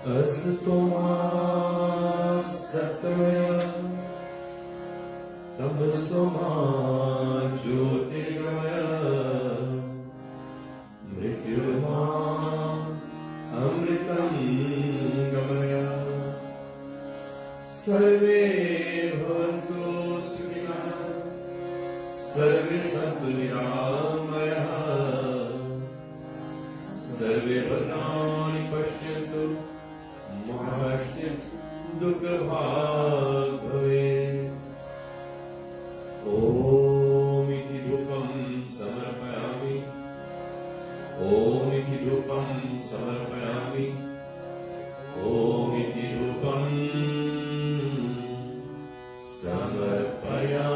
असतो मा सत्वय तमसो मा ज्योतिर्गमय मृत्युर्मा अमृतं गमय सर्वे भवन्तु सुखिनः सर्वे सन्तु निरामयाः सर्वे भद्राणि पश्यन्तु मा कश्चित् दुःखभाग् भवेत्। ॐ इति धूपं समर्पयामि ॐ इति धूपं समर्पयामि ॐ इति धूपं समर्पयामि।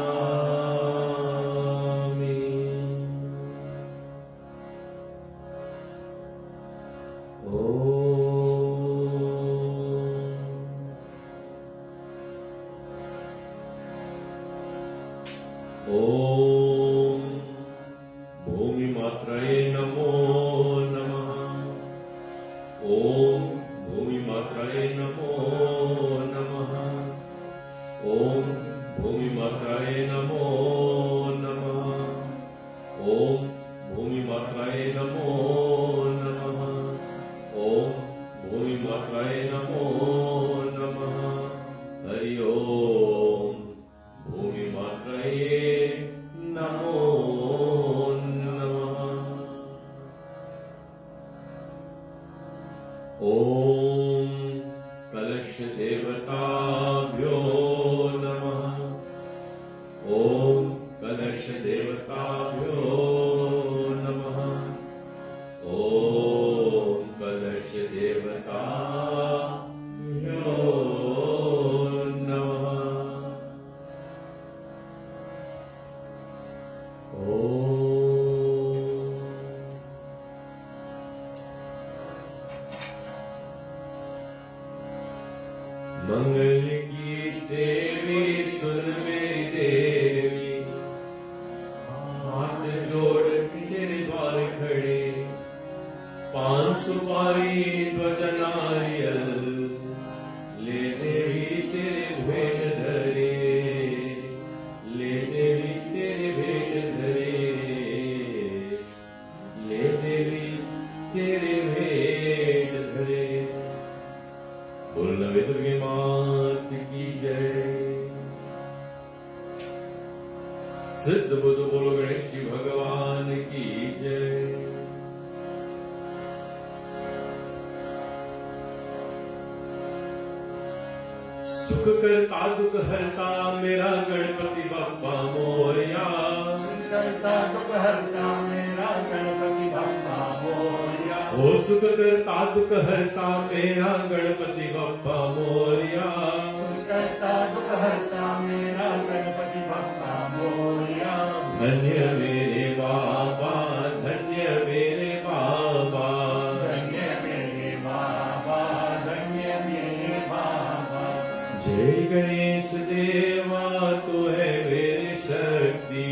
ॐ भूमिमात्रये नमो नमः। ॐ भूमिमात्रये नमो नमः। ॐ भूमिमात्रये नमो नमः। ॐ भूमिमात्रये नमो नमः। ॐ भूमिमात्रये नमो नमः। हरि ओम् भूमिमात्रये नमो नमः। ॐ कलशदेवताभ्यो नमः। ॐ कलशदेवताभ्यो नमः। ॐ कलशदेवताभ्यो नमः। मंगल की सेवी सुन मेरी देवी, हाथ जोड़ तेरे द्वार खड़े, पान सुपारी ध्वज नारियल ले देवी तेरे भेंट धरे, ले देवी तेरे भेंट धरे, ले देवी तेरे भेंट धरे। बोल नवे दुर्गे मात की जय। सिद्ध बुद्ध बोलो गणेश जी भगवान की जय। सुख करता दुख हरता मेरा गणपति बप्पा मोरया। सुख करता दुख हरता मेरा गणपति बप्पा मोरया। ओ सुख करता दुख हरता मेरा गणपति बप्पा मोरया। सुख करता दुख हरता मेरा गणपति बप्पा मोरया। धन्य मेरे बाबा, धन्य मेरे बाबा, धन्य मेरे बाबा, धन्य मेरे बाबा। जय गणेश देवा तू है मेरी शक्ति।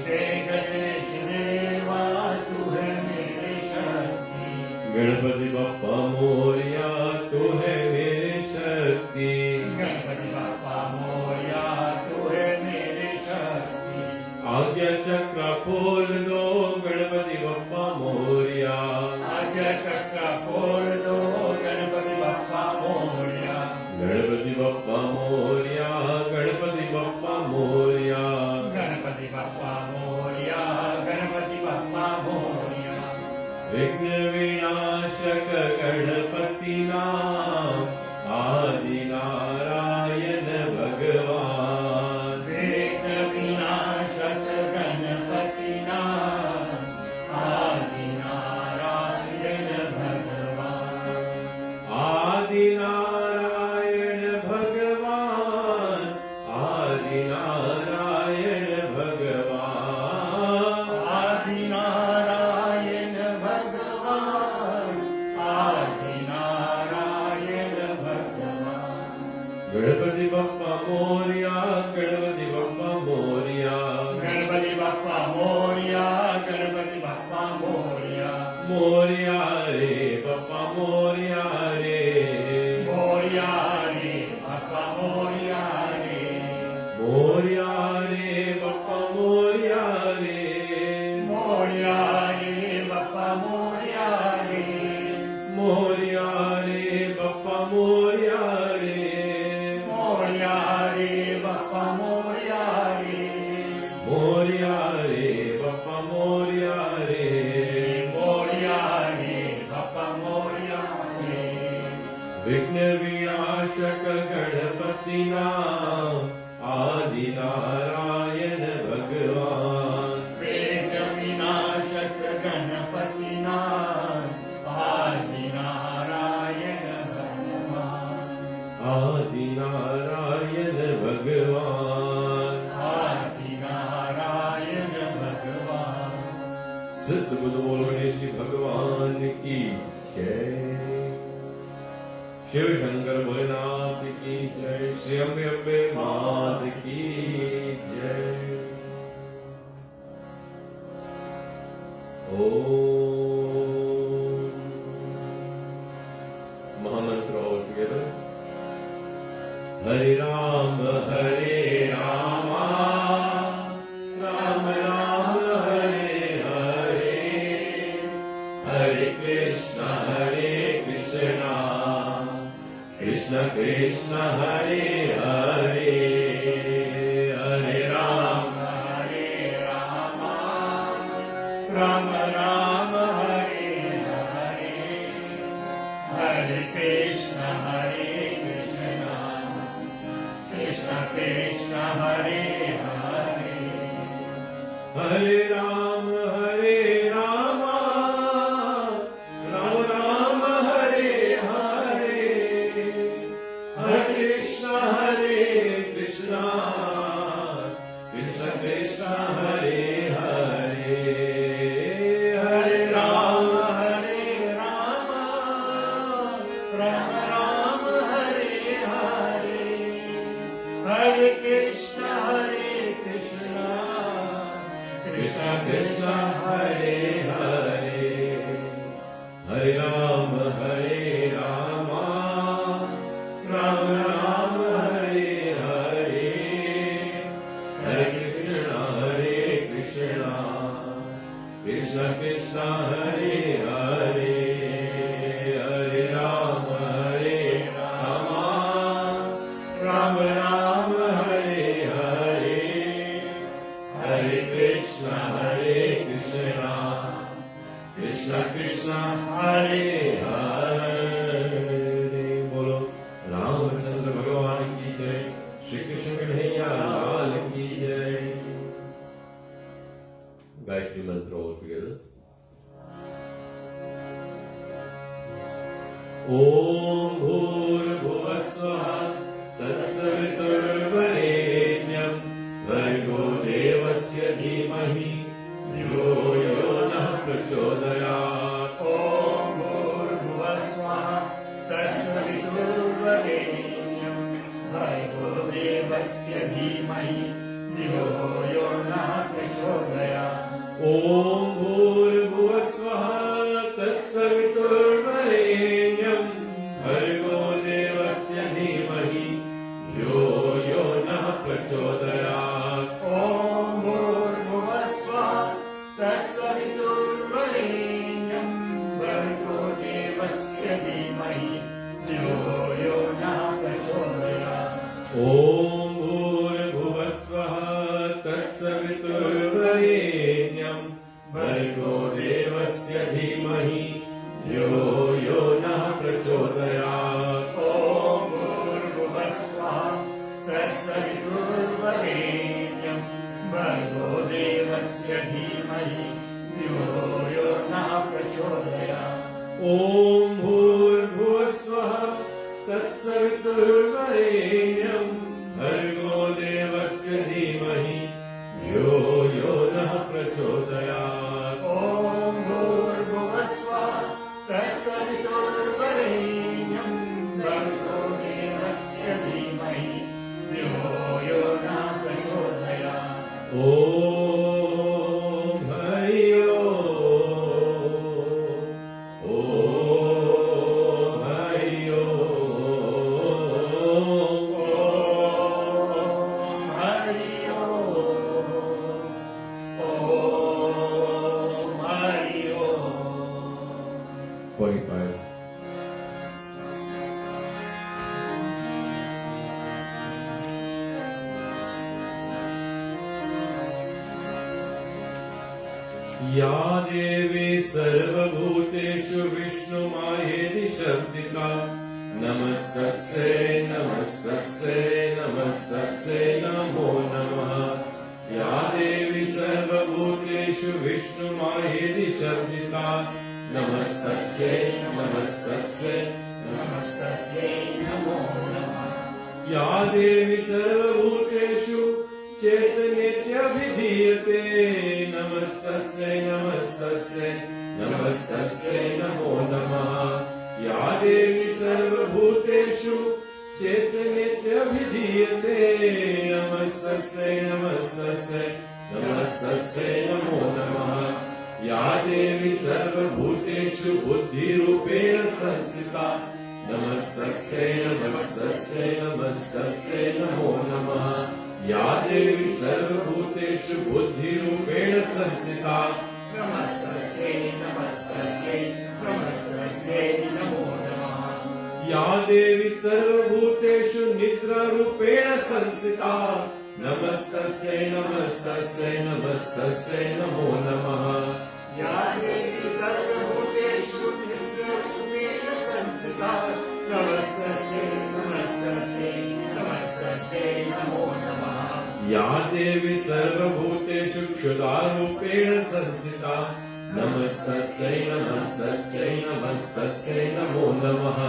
जय गणेश देवा तू है मेरी शक्ति। गणपति बप्पा मोरया तू है मेरी शक्ति। गणपति बप्पा मोरया तू है मेरी शक्ति। आज्ञा चक्र खोल दो गणपति बप्पा मोरया। आज्ञा चक्र खोल दो गणपति बप्पा मोरया। गणपति बप्पा मोरया, गणपति बप्पा मोरया। गणपति बप्पा मोरया, गणपति बप्पा मोरया। विघ्न विनाशक गणपति नाम आदि नारायण भगवान। विघ्न विनाशक गणपति नाम आदि नारायण भगवान। आदि नारायण भगवान, आदि नारायण भगवान। आदि नारायण भगवान, आदि नारायण भगवान। गणपति बप्पा मोरया, गणपति बप्पा मोरया। गणपति बप्पा मोरया, गणपति बप्पा मोरया। मोरया रे बप्पा मोरया रे। मोरया रे बाप्पा मोरया रे मोरया रे बाप्पा मोरया रे विघ्न विनाशक गणपति नाम आदि नारायण भगवान विघ्न विनाशक गणपति नाम आदि नारायण भगवान आदि नारायण भगवान आदि नारायण भगवान सिद्ध बुद्ध बोल गणेश भगवान की जय शिव शंकर भोलेनाथ की जय श्री अम्बे अम्बे मात की जय ओम महामंत्र all together हरे राम राम राम हरे हरे हरे कृष्ण कृष्ण कृष्ण हरे हरे हरे राम राम राम हरे हरे हरे कृष्ण कृष्ण कृष्ण हरे हरे हरे राम राम राम हरे हरे हरे कृष्ण कृष्ण कृष्ण कृष्ण हरे हरे हरे राम राम राम हरे हरे हरे कृष्ण कृष्ण कृष्ण हरे हरे हरे राम राम राम हरे हरे हरे कृष्ण कृष्ण कृष्ण हरे हरे हरे राम राम राम हरे हरे हरे कृष्ण कृष्ण कृष्ण हरे हरे बोलो रामचंद्र भगवान की जय श्री कृष्ण कन्हैया लाल की जय गायत्री मंत्र all together ओम भूर्भुवस्वः तत्सवितुर्वरेण्यं भर्गो देवस्य धीमहि धियो यो नः प्रचोदयात् ॐ भूर्भुवस्वः तत्सवितुर्वरेण्यं भर्गो देवस्य धीमहि धियो यो नः प्रचोदयात् ओम भूर्भुवस्वः तत्सवितुर्वरेण्यं भर्गो देवस्य धीमहि धियो यो नः प्रचोदयात् ॐ भूर्भुवस्वः तत्सवितुर्वरेण्यं भर्गो देवस्य धीमहि धियो यो नः प्रचोदयात् ओम भूर्भुवस्वः तत्सवितुर्वरेण्यं भर्गो देवस्य धीमहि धियो यो नः प्रचोदयात् ॐ भूर्भुवस्वः तत्सवितुर्वरेण्यं भर्गो देवस्य धीमहि धियो यो नः प्रचोदयात् ओम भूर्भुवस्वः तत्सवितुर्वरेण्यं भर्गो देवस्य धीमहि धियो यो नः प्रचोदयात् ॐ भूर्भुवस्वः तत्सवितुर्वरेण्यं भर्गो देवस्य धीमहि धियो यो नः प्रचोदयात् ओम हरि ओम हरि ओम या देवी सर्वभूतेषु विष्णुमायेति शब्दिका नमस्तस्यै नमस्तस्यै नमस्तस्यै नमो नमः या देवी सर्वभूतेषु विष्णुमायेति शब्दिका नमस्तस्यै नमस्तस्यै नमस्तस्यै नमो नमः या देवी सर्वभूतेषु चैतन्येत्यभिधीयते नमस्तस्यै नमस्तस्यै नमस्तस्यै नमो नमः या देवी सर्वभूतेषु चैतन्येत्यभिधीयते नमस्तस्यै नमस्तस्यै नमस्तस्यै नमो नमः या देवी सर्वभूतेषु बुद्धिरूपेण संस्थिता नमस्तस्यै नमस्तस्यै नमस्तस्यै नमो नमः या देवी सर्वभूतेषु बुद्धिरूपेण संस्थिता नमस्तस्यै नमस्तस्यै नमस्तस्यै नमो नमः या देवी सर्वभूतेषु निद्रारूपेण संस्थिता नमस्तस्यै नमस्तस्यै नमस्तस्यै नमो नमः या देवी सर्वभूतेषु नित्यरूपेण संस्थिता नमस्तस्यै नमस्तस्यै नमस्तस्यै नमो नमः या देवी सर्वभूतेषु क्षुधारूपेण संस्थिता नमस्तस्यै नमस्तस्यै नमस्तस्यै नमो नमः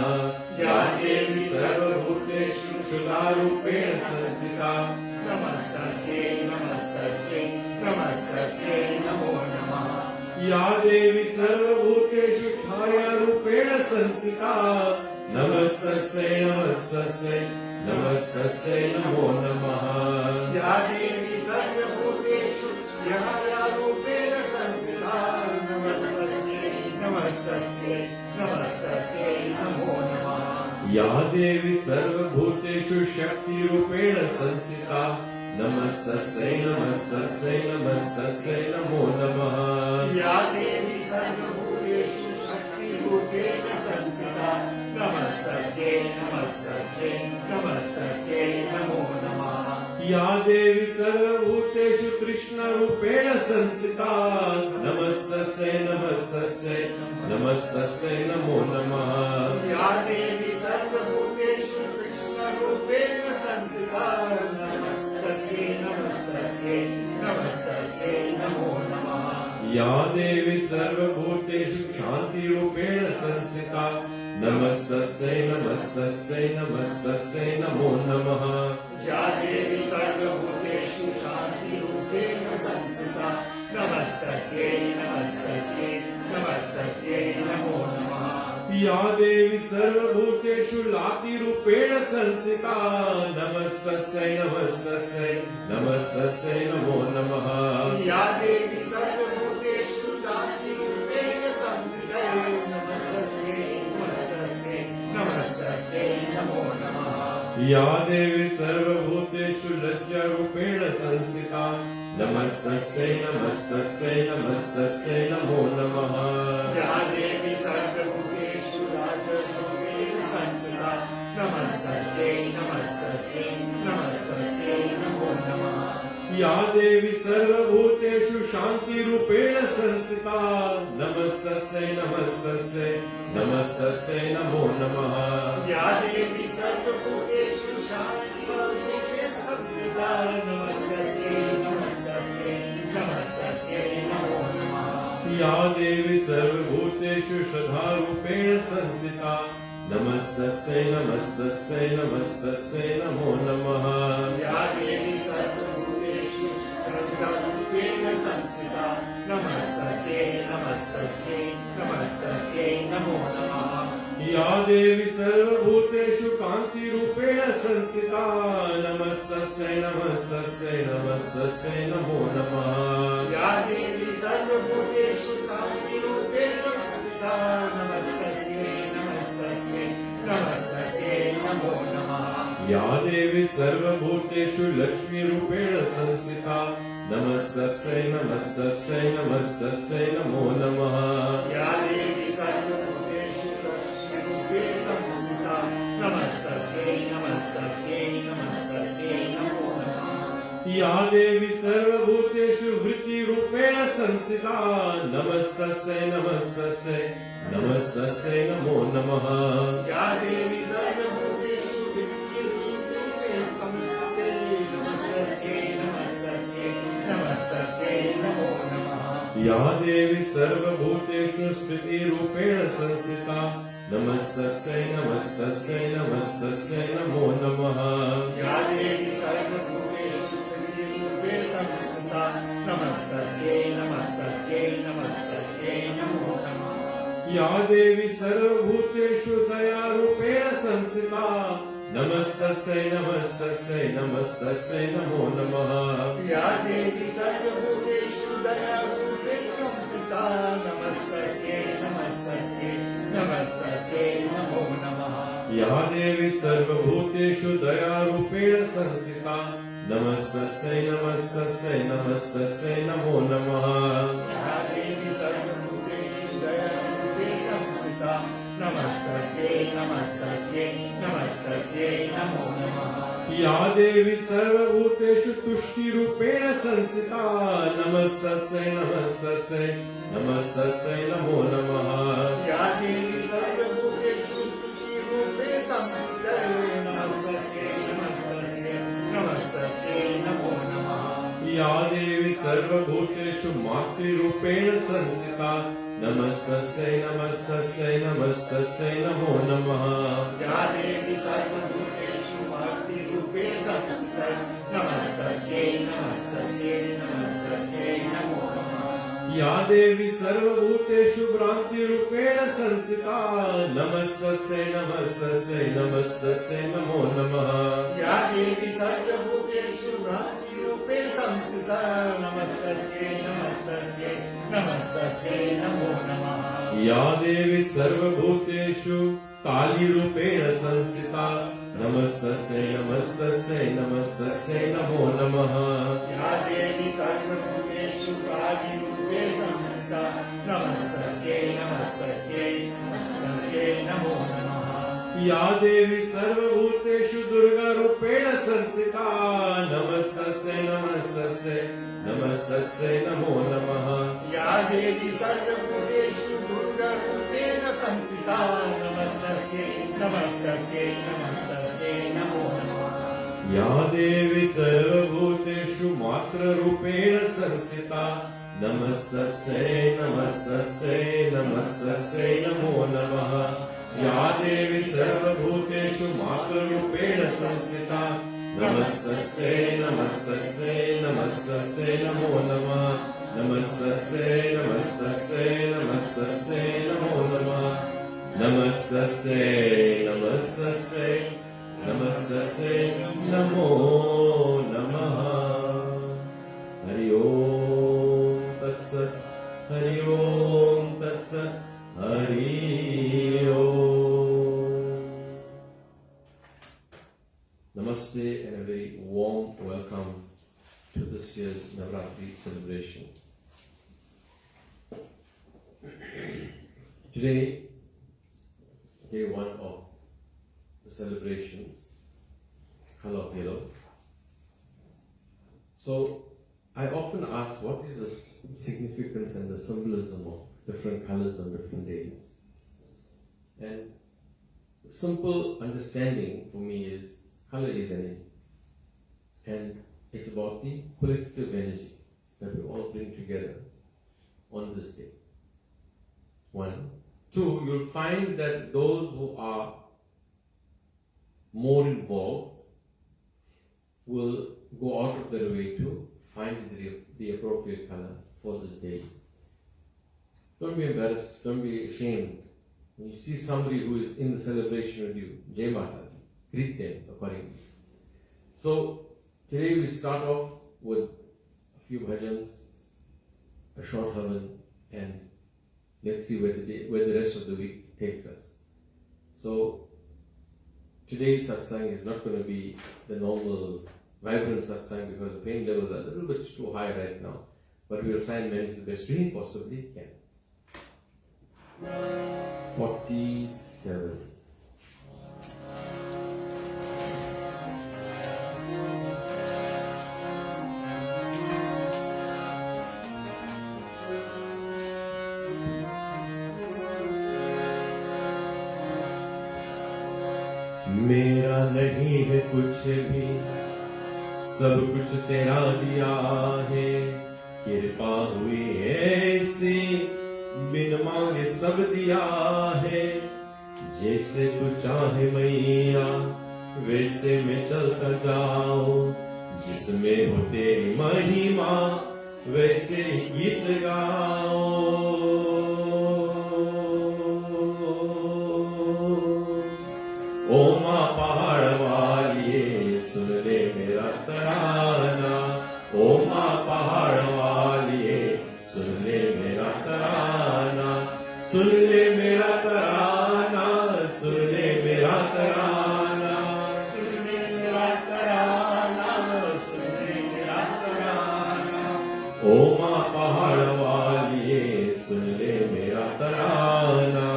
या देवी सर्वभूतेषु क्षुधारूपेण संस्थिता नमस्तस्यै नमस्तस्यै नमस्तस्यै नमो नमः या देवी सर्वभूतेषु छायारूपेण संस्थिता नमस्तस्यै नमस्तस्यै नमस्तस्यै नमो नमः या देवी सर्वभूतेषु ध्यायारूपेण संस्थिता नमस्तस्यै नमस्तस्यै नमस्तस्यै नमो नमः या देवी सर्वभूतेषु शक्तिरूपेण संस्थिता नमस्तस्यै नमस्तस्यै नमस्तस्यै नमो नमः या देवी सर्वभूतेषु शक्तिरूपेण संस्थिता नमस्तस्यै नमस्तस्यै नमस्तस्यै नमो नमः या देवी सर्वभूतेषु कृष्णरूपेण संस्थिता नमस्तस्यै नमस्तस्यै नमस्तस्यै नमो नमः या देवी सर्वभूतेषु कृष्णरूपेण संस्थिता नमस्तस्यै नमस्तस्यै नमस्तस्यै नमो नमः या देवी सर्वभूतेषु शान्तिरूपेण संस्थिता नमस्तस्यै नमस्तस्यै नमस्तस्यै नमो नमः या देवी सर्वभूतेषु शान्तिरूपेण संस्थिता नमस्तस्यै नमस्तस्यै नमस्तस्यै नमो नमः या देवी सर्वभूतेषु लातिरूपेण संस्थिता नमस्तस्यै नमस्तस्यै नमस्तस्यै नमो नमः या देवी सर्वभूतेषु शान्तिरूपेण संस्थिता नमस्तस्यै नमस्तस्यै नमस्तस्यै नमो नमः या देवी सर्वभूतेषु लज्जारूपेण संस्थिता नमस्तस्यै नमस्तस्यै नमस्तस्यै नमो नमः या देवी सर्वभूतेषु राजरूपेण संस्थिता नमस्तस्यै नमस्तस्यै नमस्तस्यै नमो नमः या देवी सर्वभूतेषु शान्तिरूपेण संस्थिता नमस्तस्यै नमस्तस्यै नमस्तस्यै नमो नमः या देवी सर्वभूतेषु शान्तिरूपेण संस्थिता नमस्तस्यै नमस्तस्यै नमस्तस्यै नमो नमः या देवी सर्वभूतेषु श्रद्धारूपेण संस्थिता नमस्तस्यै नमस्तस्यै नमस्तस्यै नमो नमः या देवी सर्वभूतेषु श्रद्धारूपेण संस्थिता नमस्तस्यै नमस्तस्यै नमस्तस्यै नमो नमः या देवी सर्वभूतेषु कान्तिरूपेण संस्थिता नमस्तस्यै नमस्तस्यै नमस्तस्यै नमो नमः या देवी सर्वभूतेषु कान्तिरूपेण संस्थिता नमस्तस्यै नमस्तस्यै नमस्तस्यै नमो नमः या देवी सर्वभूतेषु लक्ष्मीरूपेण संस्थिता नमस्तस्यै नमस्तस्यै नमस्तस्यै नमो नमः या देवी सर्वभूतेषु लक्ष्मीरूपेण संस्थिता नमस्तस्यै नमस्तस्यै नमस्तस्यै नमो नमः या देवी सर्वभूतेषु वृत्तिरूपेण संस्थिता नमस्तस्यै नमस्तस्यै नमस्तस्यै नमो नमः या देवी सर्वभूतेषु विद्युद्रूपे संस्थिते नमस्तस्यै नमस्तस्यै नमस्तस्यै नमो नमः या देवी सर्वभूतेषु स्थितिरूपेण संस्थिता नमस्तस्यै नमस्तस्यै नमस्तस्यै नमो नमः या देवी सर्वभूतेषु स्थितिरूपे संस्थिता नमस्तस्यै नमस्तस्यै नमस्तस्यै नमो नमः या देवी सर्वभूतेषु दयारूपेण संस्थिता नमस्तस्यै नमस्तस्यै नमस्तस्यै नमो नमः या देवी सर्वभूतेषु दयारूपे संस्थिता नमस्तस्यै नमस्तस्यै नमस्तस्यै नमो नमः या देवी सर्वभूतेषु दयारूपेण संस्थिता नमस्तस्यै नमस्तस्यै नमस्तस्यै नमो नमः या देवी सर्वभूतेषु दयारूपे संस्थिता नमस्तस्यै नमस्तस्यै नमस्तस्यै नमो नमः या देवी सर्वभूतेषु तुष्टिरूपेण संस्थिता नमस्तस्यै नमस्तस्यै नमस्तस्यै नमो नमः या देवी सर्वभूतेषु शुचिरूपे संस्थिते नमस्तस्यै नमस्तस्यै नमस्तस्यै नमो नमः या देवी सर्वभूतेषु मातृरूपेण संस्थिता नमस्तस्यै नमस्तस्यै नमस्तस्यै नमो नमः या देवी सर्वभूतेषु मातृरूपे संस्थिते नमस्तस्यै नमस्तस्यै नमस्तस्यै नमो नमः या देवी सर्वभूतेषु भ्रान्तिरूपेण संस्थिता नमस्तस्यै नमस्तस्यै नमस्तस्यै नमो नमः या देवी सर्वभूतेषु भ्रान्तिरूपे संस्थिता नमस्तस्यै नमस्तस्यै नमस्तस्यै नमो नमः या देवी सर्वभूतेषु कालीरूपेण संस्थिता नमस्तस्यै नमस्तस्यै नमस्तस्यै नमो नमः या देवी सर्वभूतेषु कालीरूपे संस्थिता नमस्तस्यै नमस्तस्यै नमस्तस्यै नमो नमः या देवी सर्वभूतेषु दुर्गारूपेण संस्थिता नमस्तस्यै नमस्तस्यै नमस्तस्यै नमो नमः या देवी सर्वभूतेषु दुर्गारूपेण संस्थिता नमस्तस्यै नमस्तस्यै नमस्तस्यै नमो नमः या देवी सर्वभूतेषु मातृरूपेण संस्थिता नमस्तस्यै नमस्तस्यै नमस्तस्यै नमो नमः या देवी सर्वभूतेषु मातृरूपेण संस्थिता नमस्तस्यै नमस्तस्यै नमस्तस्यै नमो नमः नमस्तस्यै नमस्तस्यै नमस्तस्यै नमो नमः नमस्तस्यै नमस्तस्यै नमस्तस्यै नमो नमः हरि ओम तत्सत् हरि ओम तत्सत् हरि ओम Namaste and a very warm welcome to this year's Navratri celebration. Today, day one of the celebrations, color of yellow. So, I often ask what is the significance and the symbolism of different colors on different days. And simple understanding for me is color is energy. And it's about the collective energy that we all bring together on this day. One. Two, you'll find that those who are more involved will go out of their way to find the appropriate color for this day. Don't be embarrassed, don't be ashamed. When you see somebody who is in the celebration with you, Jai Mata, greet them accordingly. So, today we start off with a few bhajans, a short havan, and let's see where the rest of the week takes us. So, today's satsang is not going to be the normal vibrant satsang because the pain levels are a little bit too high right now. But we will try and manage the best we possibly can. 47. मेरा नहीं है कुछ भी, सब कुछ तेरा दिया है। कृपा हुई ऐसी, बिन मांगे सब दिया है। जैसे तू चाहे मैया, वैसे में चलता जाओ। जिसमें हो तेरी महिमा, वैसे ही गीत गाओ। ओ माँ पहाड़ वालिए, सुन ले मेरा तराना। ओ माँ पहाड़ वालिए, सुन ले मेरा तराना। सुन ले मेरा तराना, सुन ले मेरा तराना। सुन ले मेरा तराना, सुन ले मेरा तराना। ओ माँ पहाड़ वालिए, सुन ले मेरा तराना।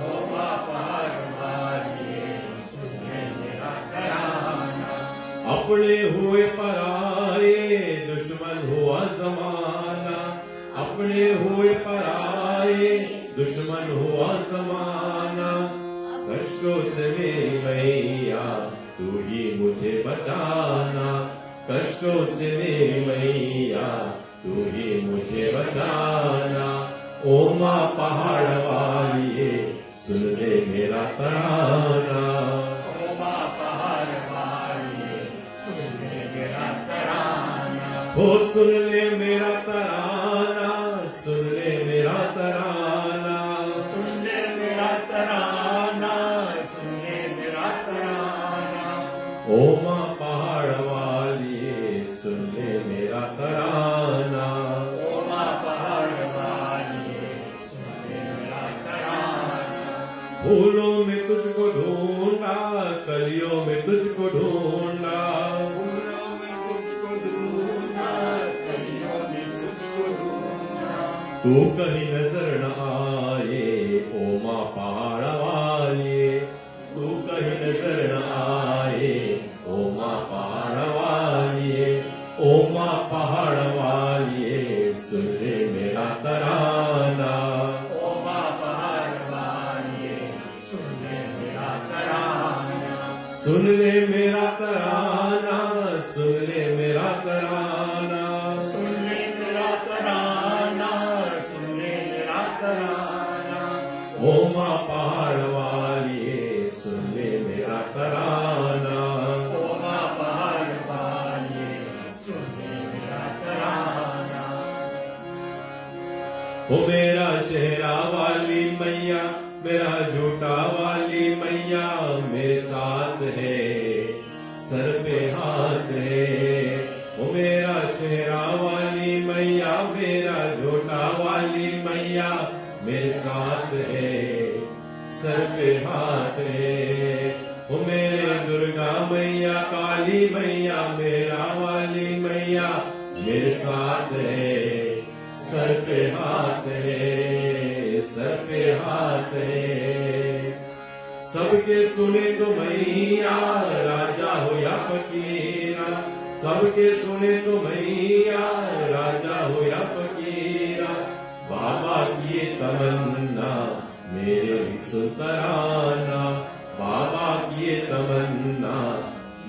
ओ माँ पहाड़ वालिए, सुन ले मेरा तराना। अपने हुए पराए, दुश्मन हुआ जमाना। अपने हुए पराए, दुश्मन हुआ जमाना। कष्टों से मेरी मैया, तू ही मुझे बचाना। कष्टों से मेरी मैया, तू ही मुझे बचाना। ओ माँ पहाड़ वालिए, सुन ले मेरा तराना। ओ माँ पहाड़ वालिए, सुन ले मेरा तराना। ओ सुन ले मेरा तराना, सुन ले मेरा तराना। सुन ले मेरा तराना, सुन ले मेरा तराना। ओ माँ पहाड़ वालिए, सुन ले मेरा तराना। ओ माँ पहाड़ वालिए, सुन ले मेरा तराना। फूलों में तुझको ढूंढा, कलियों में तुझको ढूंढा। फूलों में तुझको ढूंढा, कलियों में तुझको ढूंढा। तू कहीं नजर न आए, ओ माँ पहाड़ वालिए। तू कहीं नजर न आए, ओ माँ पहाड़ वालिए। ओ माँ पहाड़ वालिए, सुन ले मेरा तराना। ओ माँ पहाड़ वालिए, सुन ले मेरा तराना। सुन ले मेरा तराना, सुन ले मेरा तराना। सुन ले मेरा तराना, सुन ले मेरा तराना। ओ माँ पहाड़ वालिए, सुन ले मेरा तराना। ओ माँ पहाड़ वालिए, सुन ले मेरा तराना। ओ मेरा शहरा वाली मैया, मेरा झूठा वाली मैया, मेरे साथ है, सर पे हाथ है। ओ मेरा शहरा वाली मैया, मेरा झूठा वाली मैया, मेरे साथ है, सर पे हाथ है। ओ मेरे दुर्गा मैया, काली मैया, मेरा वाली मैया, मेरे साथ है, सर पे हाथ है, सर पे हाथ है। सबके सुने तो मैया, राजा हो या फकीरा। सबके सुने तो मैया, राजा हो या फकीरा। बाबा की ये तमन्ना, मेरे भी सुन तराना। बाबा की ये तमन्ना,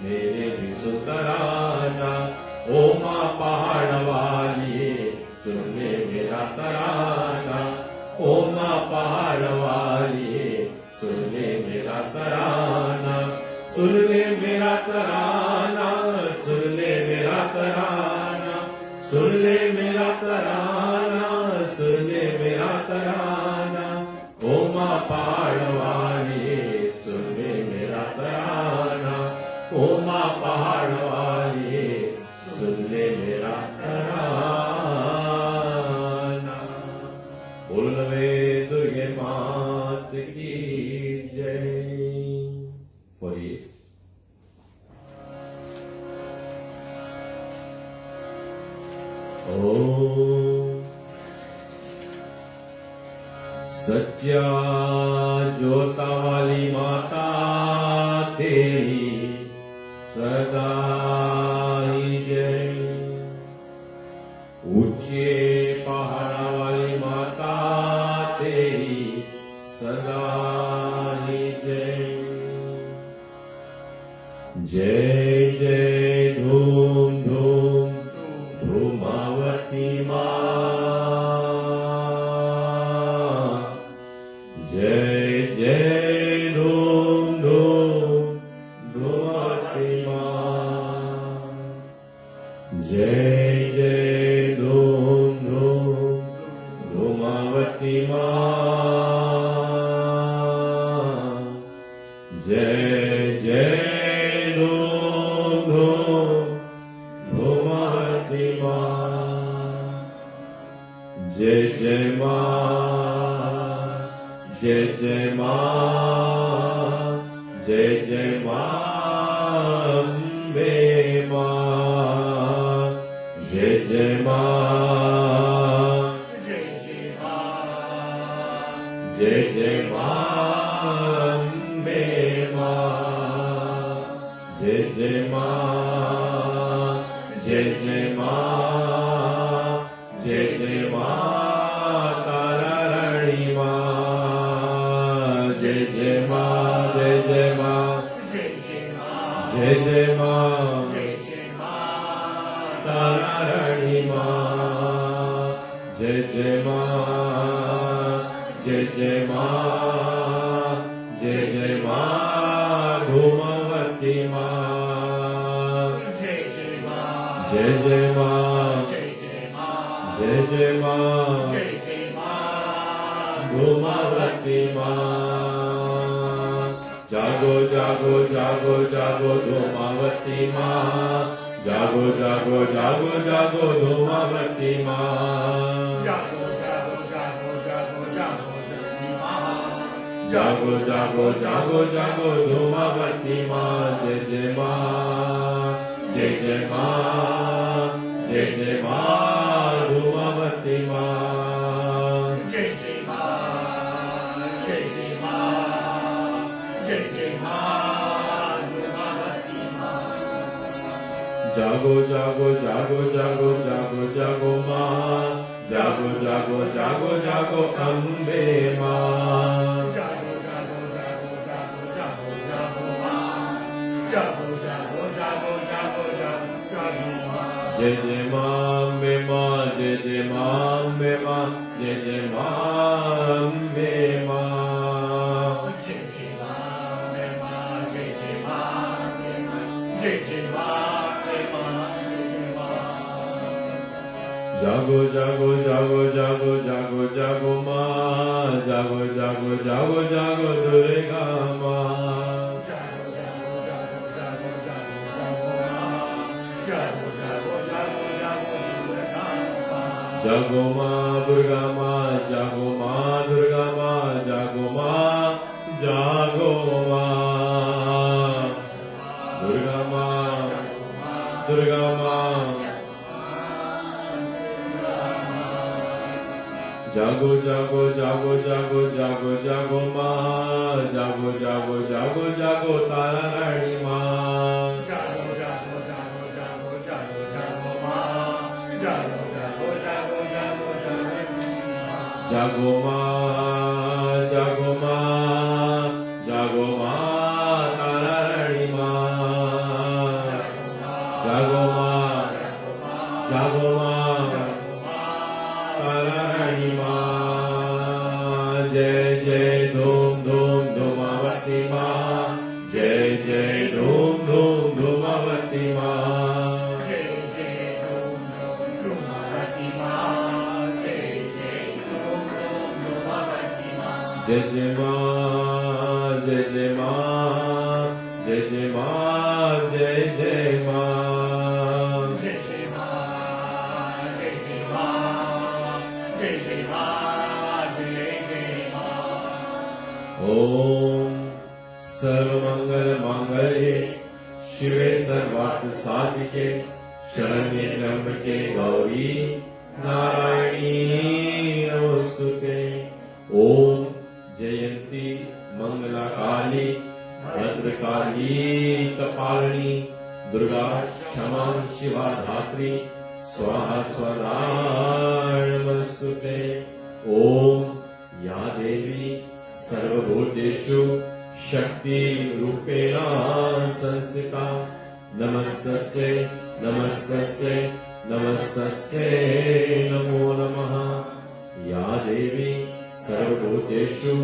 मेरे भी सुन तराना। ओ माँ पहाड़ वालिए, सुन ले मेरा तराना। ओ माँ पहाड़ वालिए, सुन ले मेरा तराना। सुन ले मेरा तराना, सुन ले मेरा तराना। सुन ले मेरा तराना, सुन ले मेरा तराना। ओ माँ पहाड़ वालिए, सुन ले मेरा तराना। ओ माँ पहाड़ वालिए, सुन ले मेरा तराना। बोल वे दुर्गे मात की जय। For you. ओ सच्चा जोता वाली माता तेरी सदा ही जय। ऊंचे पहाड़ा वाली माता तेरी सदा ही जय। धूमावती माँ जय जय धूम धूम धूमावती माँ जय जय माँ जय जय माँ जय जय माँ अम्बे माँ जय जय माँ जय जय माँ अम्बे माँ जय जय माँ जय जय माँ जय जय माँ तारा रानी माँ जय जय माँ जय जय माँ जय जय माँ तारा रानी माँ जय जय माँ जय जय माँ जय जय माँ धूमावती माँ जय जय माँ जय जय माँ धूमावती माँ जागो जागो जागो जागो धूमावती माँ जागो जागो जागो जागो धूमावती माँ जागो जागो जागो जागो धूमावती माँ जय जय माँ जय जय माँ जय जय माँ धूमावती माँ जय जय माँ जय जय माँ जय जय माँ धूमावती माँ जागो जागो जागो जागो जागो जागो माँ जागो जागो जागो जागो अम्बे माँ जागो जागो जागो जागो जागो जागो माँ जागो जागो जागो जागो जागो जागो माँ जय जय माँ अम्बे माँ जय जय माँ अम्बे माँ जय जय माँ अम्बे माँ जय जय माँ जय जय माँ जय जय माँ जागो जागो जागो जागो जागो जागो माँ जागो जागो जागो जागो दुर्गा माँ जागो जागो जागो जागो जागो जागो माँ जागो जागो जागो जागो दुर्गा माँ जागो माँ दुर्गा माँ जागो माँ दुर्गा माँ जागो माँ जागो माँ दुर्गा माँ दुर्गा माँ जागो जागो जागो जागो जागो जागो माँ जागो जागो जागो जागो तारा रानी माँ जागो जागो जागो जागो जागो जागो माँ जागो जागो जागो जागो जागो माँ जागो माँ जागो माँ तारा रानी माँ जागो माँ जागो माँ तारा रानी माँ जय जय धूम धूम धूमावती माँ जय जय धूम धूम धूमावती माँ जय जय धूम धूम धूमावती माँ जय जय धूम धूम धूमावती माँ जय जय माँ जय जय माँ जय जय माँ जय जय माँ जय जय माँ जय जय माँ जय जय माँ जय जय माँ ओम सर्वमंगल मांगल्ये शिवे सर्वार्थ साधिके शरण्ये त्र्यंबके गौरी नारायणी नमोस्तुते ओम जयंती मंगला काली भद्रकाली कपालिनी दुर्गा क्षमा शिवा धात्री स्वाहा स्वदा नमस्तुते ओम या देवी सर्वभूतेषु शक्ति रूपेण संस्थिता नमस्तस्यै नमस्तस्यै नमस्तस्यै नमो नमः या देवी सर्वभूतेषु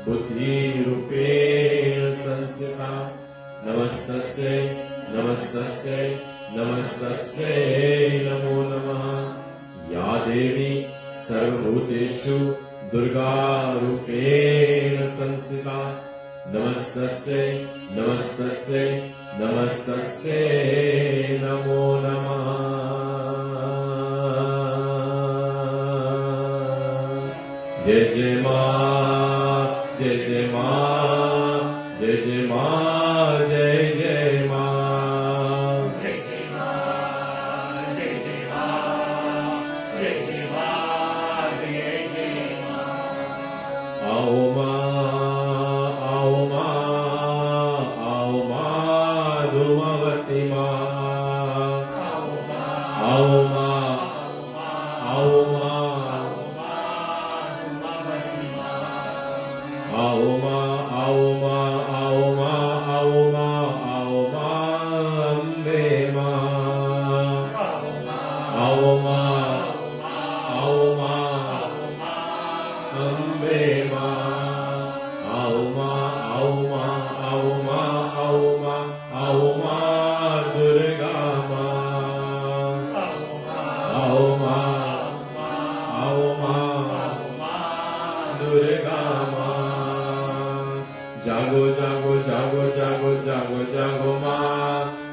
बुद्धिरूपेण संस्थिता नमस्तस्यै नमस्तस्यै नमस्तस्यै नमो नमः या देवी सर्वभूतेषु Durga Rupena Samsita Namastasye Namastasye Namastasye Namo Namah Jai Jai Ma Jai Jai Ma Jai Jai Ma Jai Jai Ma Jai Jai Ma, Jai Jai Ma, Jai Jai Ma, Jai Jai Ma. Ao Ma Ao Ma Ao Ma Dhumavati Ma Ao Ma, Ao Ma Ao Ma, Ao Ma Dhumavati Ma. Ao Ma Ao Ma Ao Ma Ao Ma Ao Ma Ambe Ma Ao Ma, Ao Ma Ao Ma, Ao Ma Ao Ma. Ambe Ma Ao Ma Ao Ma Ao Ma Ao Ma Ao Ma Durga Ma Ao Ma Ao Ma Durga Ma Jago Jago Jago Jago Jago Jago Ma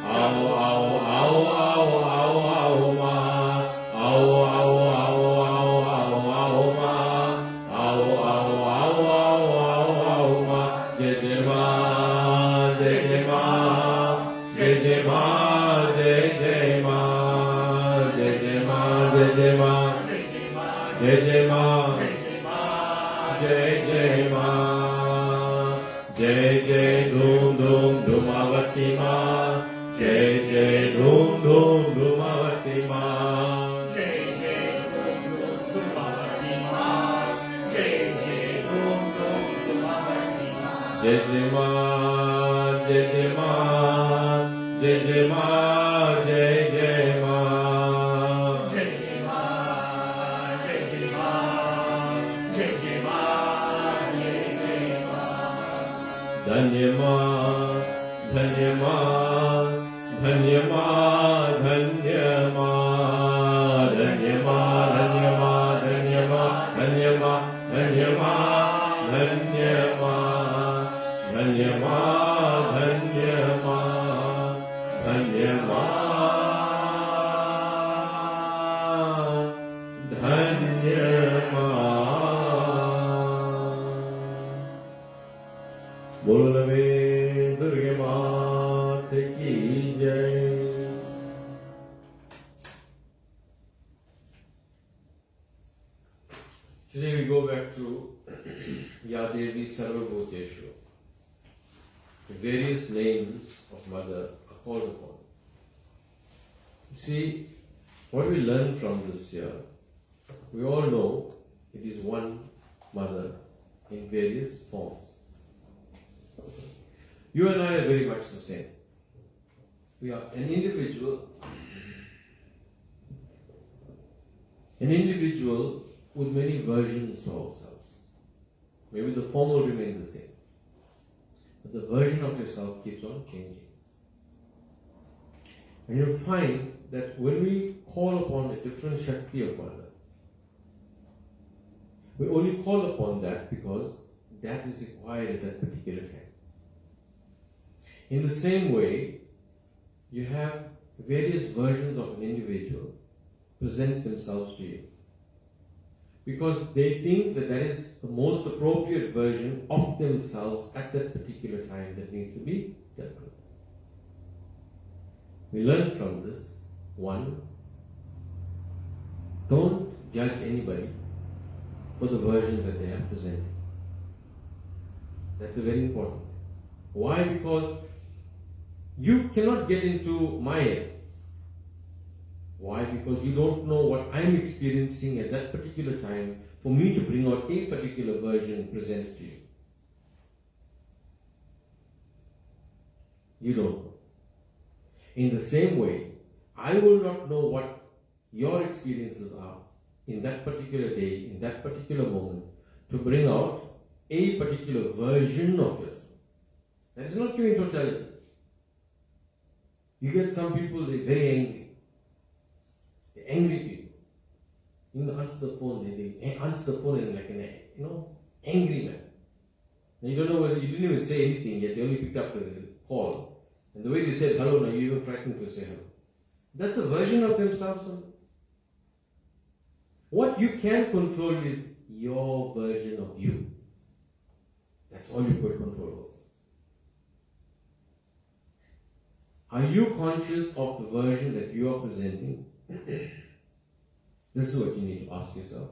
Ao Ao Ao Ao Ao Ao Ma Ao Ao Ao Ao Ao Ao Ma Ao Ao Ao Ao Ao Ao Ma Jai Jai Ma Jai Jai Ma Jai Jai Ma Jai Jai Ma Jai Jai Ma Jai Jai Ma Jai Jai Ma Jai Jai Ma Jai Jai Dhum Dhum Dhumavati Ma Jai Jai Dhum Dhum Dhumavati Ma Jai Jai Dhum Dhum Dhumavati Ma. Jai Jai Dhum Dhum Dhumavati Ma. Jai Jai Ma Jai Jai Ma Jai Jai Ma Jai Jai Ma Jai Jai Ma, Jai Jai Ma, Jai Jai Ma, Jai Jai Ma. Dhanya Ma Dhanya Ma Dhanya Ma Dhanya Ma Dhanya Ma Dhanya Ma Dhanya Ma Dhanya Ma Dhanya Ma Dhanya Ma Dhanya Ma Dhanya Ma Dhanya Ma Dhanya Ma बोलो नवे दुर्गे मात की जय Today we go back to Yadevi Sarvabhuteshu. The various names of Mother are called upon. You see, what we learn from this here, we all know it is one Mother in various forms. You and I are very much the same. We are an individual with many versions of ourselves. Maybe the form will remain the same, but the version of yourself keeps on changing. And you'll find that when we call upon a different Shakti of Mother, we only call upon that because that is required at that particular time. In the same way, you have various versions of an individual present themselves to you because they think that that is the most appropriate version of themselves at that particular time that needs to be dealt with. We learn from this, one, don't judge anybody for the version that they have presented. That's very important. Why? Because you cannot get into my head. Why? Because you don't know what I'm experiencing at that particular time for me to bring out a particular version presented to you. You don't know. In the same way, I will not know what your experiences are in that particular day, in that particular moment, to bring out a particular version of yourself. That is not you in totality. You get some people, they're very angry. They're angry people. answer the phone. They answer the phone in like an angry man. And you don't know whether you didn't even say anything yet. They only picked up the call, and the way they said hello, now you even frightened to say hello. That's a version of themselves. What you can control is your version of you. That's all you've got control over. Are you conscious of the version that you are presenting? This is what you need to ask yourself.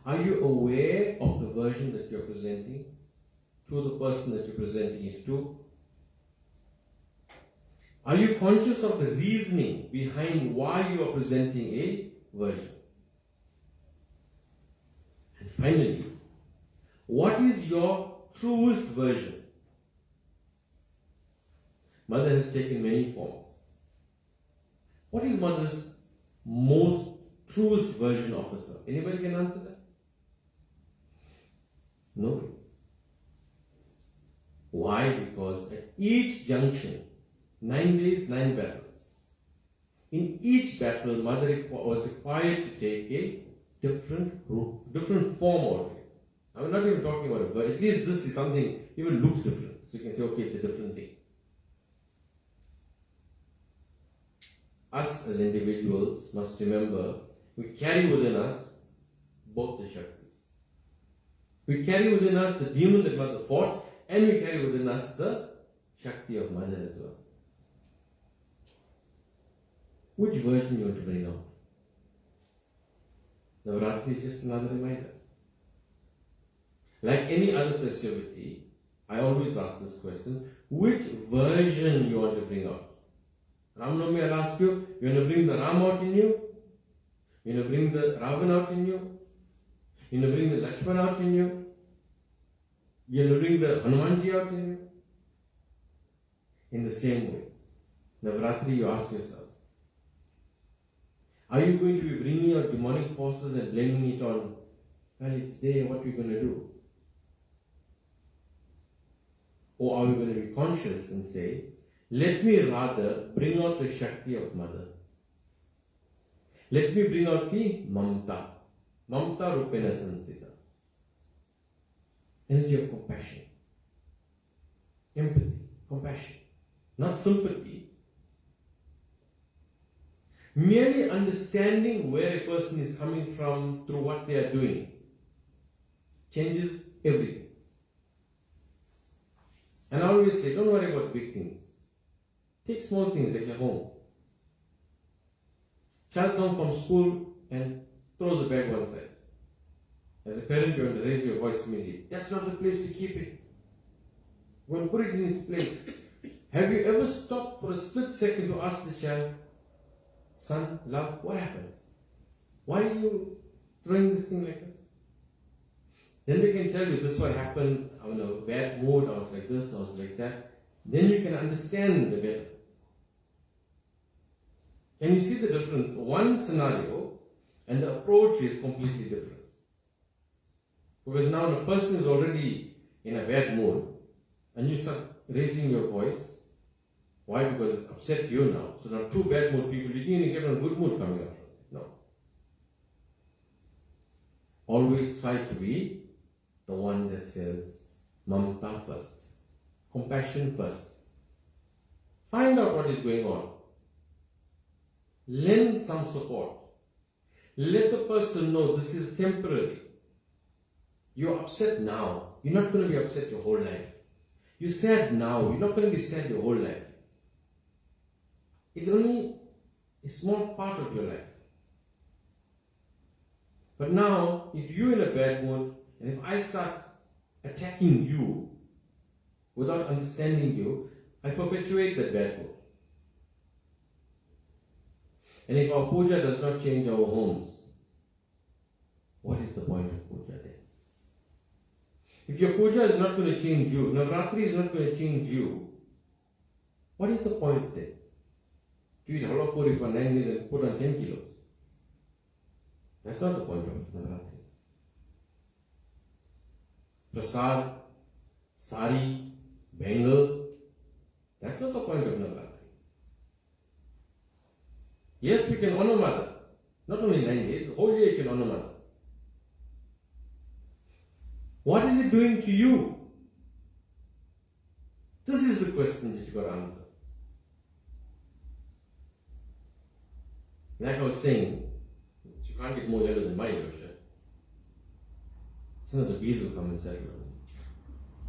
Are you aware of the version that you're presenting to the person that you're presenting it to? Are you conscious of the reasoning behind why you are presenting a version? And finally, what is your truest version? Mother has taken many forms. What is Mother's most truest version of herself? Anybody can answer that? Nobody. Why? Because at each junction, 9 days, 9 battles. In each battle, Mother was required to take a different route, different form already. I'm not even talking about it, but at least this is something even looks different. So you can say, okay, it's a different thing. Us as individuals must remember we carry within us both the Shaktis. We carry within us the demon that Mother fought, and we carry within us the Shakti of Mother as well. Which version you want to bring out? Navratri is just another reminder. Like any other festivity, I always ask this question, which version you want to bring out? Ram Navami, I'll ask you, you want to bring the Ram out in you? You want to bring the Ravan out in you? You want to bring the Lakshman out in you? You want to bring the Hanumanji out in you? In the same way, Navratri, you ask yourself, are you going to be bringing out demonic forces and blaming it on, well, it's there, what are we going to do? Or are we going to be conscious and say, let me rather bring out the Shakti of Mother. Let me bring out the Mamta. Mamta Rupena Sanstita. Energy of compassion. Empathy. Compassion. Not sympathy. Merely understanding where a person is coming from through what they are doing changes everything. And I always say, don't worry about big things. Take small things like your home. Child comes from school and throws the bag one side. As a parent, you want to raise your voice immediately. That's not the place to keep it. Go and put it in its place. Have you ever stopped for a split second to ask the child, son, love, what happened? Why are you throwing this thing like this? Then they can tell you, this is what happened, I was in a bad mood, I was like this, I was like that. Then you can understand the better. Can you see the difference? One scenario and the approach is completely different. Because now the person is already in a bad mood and you start raising your voice. Why? Because it's upset you now. So now two bad mood people, you didn't get a good mood coming out. No. Always try to be the one that says Mamta first. Compassion first. Find out what is going on. Lend some support. Let the person know this is temporary. You're upset now. You're not going to be upset your whole life. You're sad now. You're not going to be sad your whole life. It's only a small part of your life. But now, if you're in a bad mood, and if I start attacking you without understanding you, I perpetuate that bad mood. And if our puja does not change our homes, what is the point of puja then? If your puja is not going to change you, Navratri is not going to change you, what is the point then? To eat halwa puri for 9 days and put on 10 kilos. That's not the point of Navratri. Prasad, sari, bangle, that's not the point of Navratri. Yes, we can honor Mother. Not only 9 days, the whole year you can honor mother. What is it doing to you? This is the question that you got to answer. Like I was saying, you can't get more yellow than my yellow shirt. It's not the bees will come and settle on me.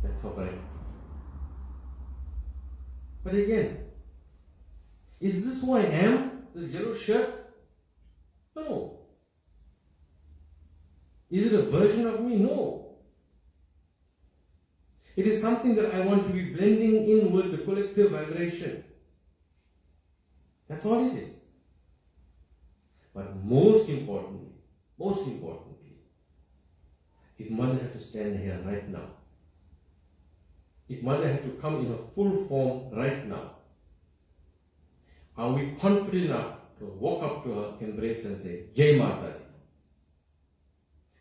That's all right. But again, is this who I am? This yellow shirt? No. Is it a version of me? No. It is something that I want to be blending in with the collective vibration. That's all it is. But most importantly, if Mother had to stand here right now, if Mother had to come in her full form right now, are we confident enough to walk up to her, embrace her and say, Jai Mata Di?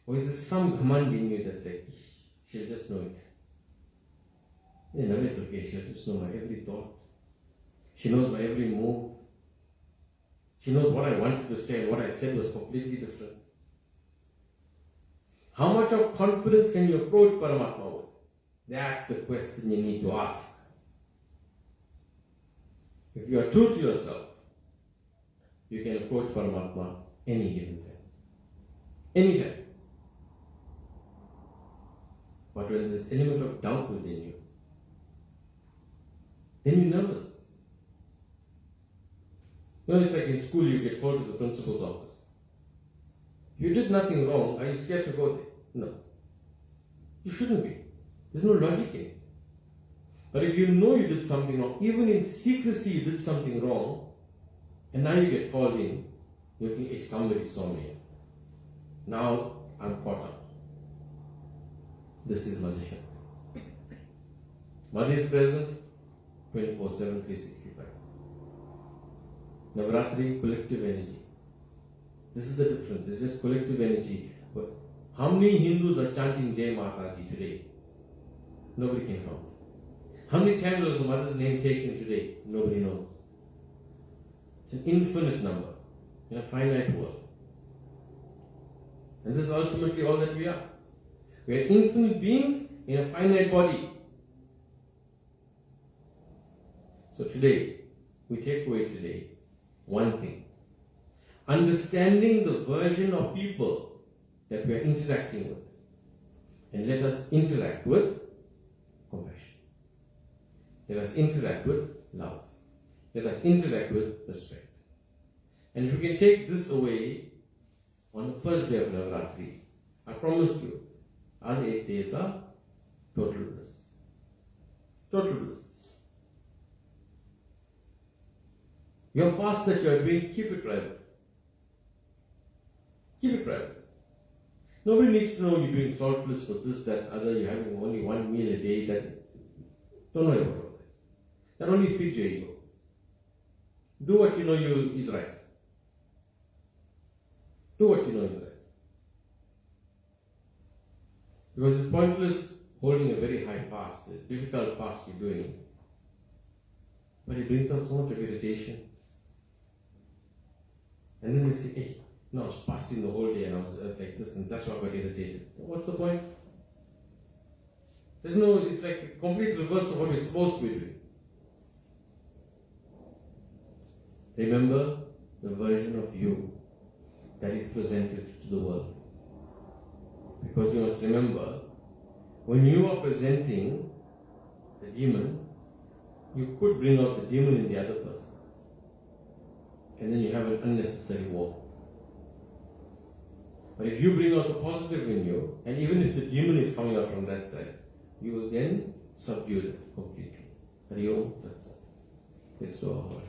Or is there some command in you that like, she'll just know it? She'll just know my every thought. She knows my every move. She knows what I wanted to say and what I said was completely different. How much of confidence can you approach Paramatma with? That's the question you need to ask. If you are true to yourself, you can approach Paramatma any given time. Anytime. But when there's an element of doubt within you, then you're nervous. You know, it's like in school you get called to the principal's office. You did nothing wrong. Are you scared to go there? No. You shouldn't be. There's no logic in it. But if you know you did something wrong, even in secrecy you did something wrong, and now you get called in, you think, hey, somebody saw me. Now I'm caught up. This is Mother Shakti. Mother is present 24/7, 365. Navaratri, collective energy. This is the difference. It's just collective energy. But how many Hindus are chanting Jai Mata Di today? Nobody can count. How many times was the Mother's name taken today? Nobody knows. It's an infinite number in a finite world. And this is ultimately all that we are. We are infinite beings in a finite body. So today, we take away today one thing. Understanding the version of people that we are interacting with. And let us interact with compassion. Let us interact with love. Let us interact with respect. And if we can take this away on the first day of Navaratri, I promise you, other 8 days are total bliss. Total bliss. Your fast that you are doing, keep it private. Keep it private. Nobody needs to know you're doing saltless for this, that, other, you're having only one meal a day, that. Don't know about that. That only feeds your ego. Do what you know is right. Do what you know is right. Because it's pointless holding a very high fast, a difficult fast you're doing. But it brings out so much of irritation. And then they say, hey, no, I was fasting the whole day and I was like this, and that's why I got irritated. What's the point? There's no, it's like a complete reverse of what we're supposed to be doing. Remember the version of you that is presented to the world. Because you must remember, when you are presenting the demon, you could bring out the demon in the other person. And then you have an unnecessary war. But if you bring out the positive in you, and even if the demon is coming out from that side, you will then subdue it completely. Hari Om Tat Sat. It's so hard.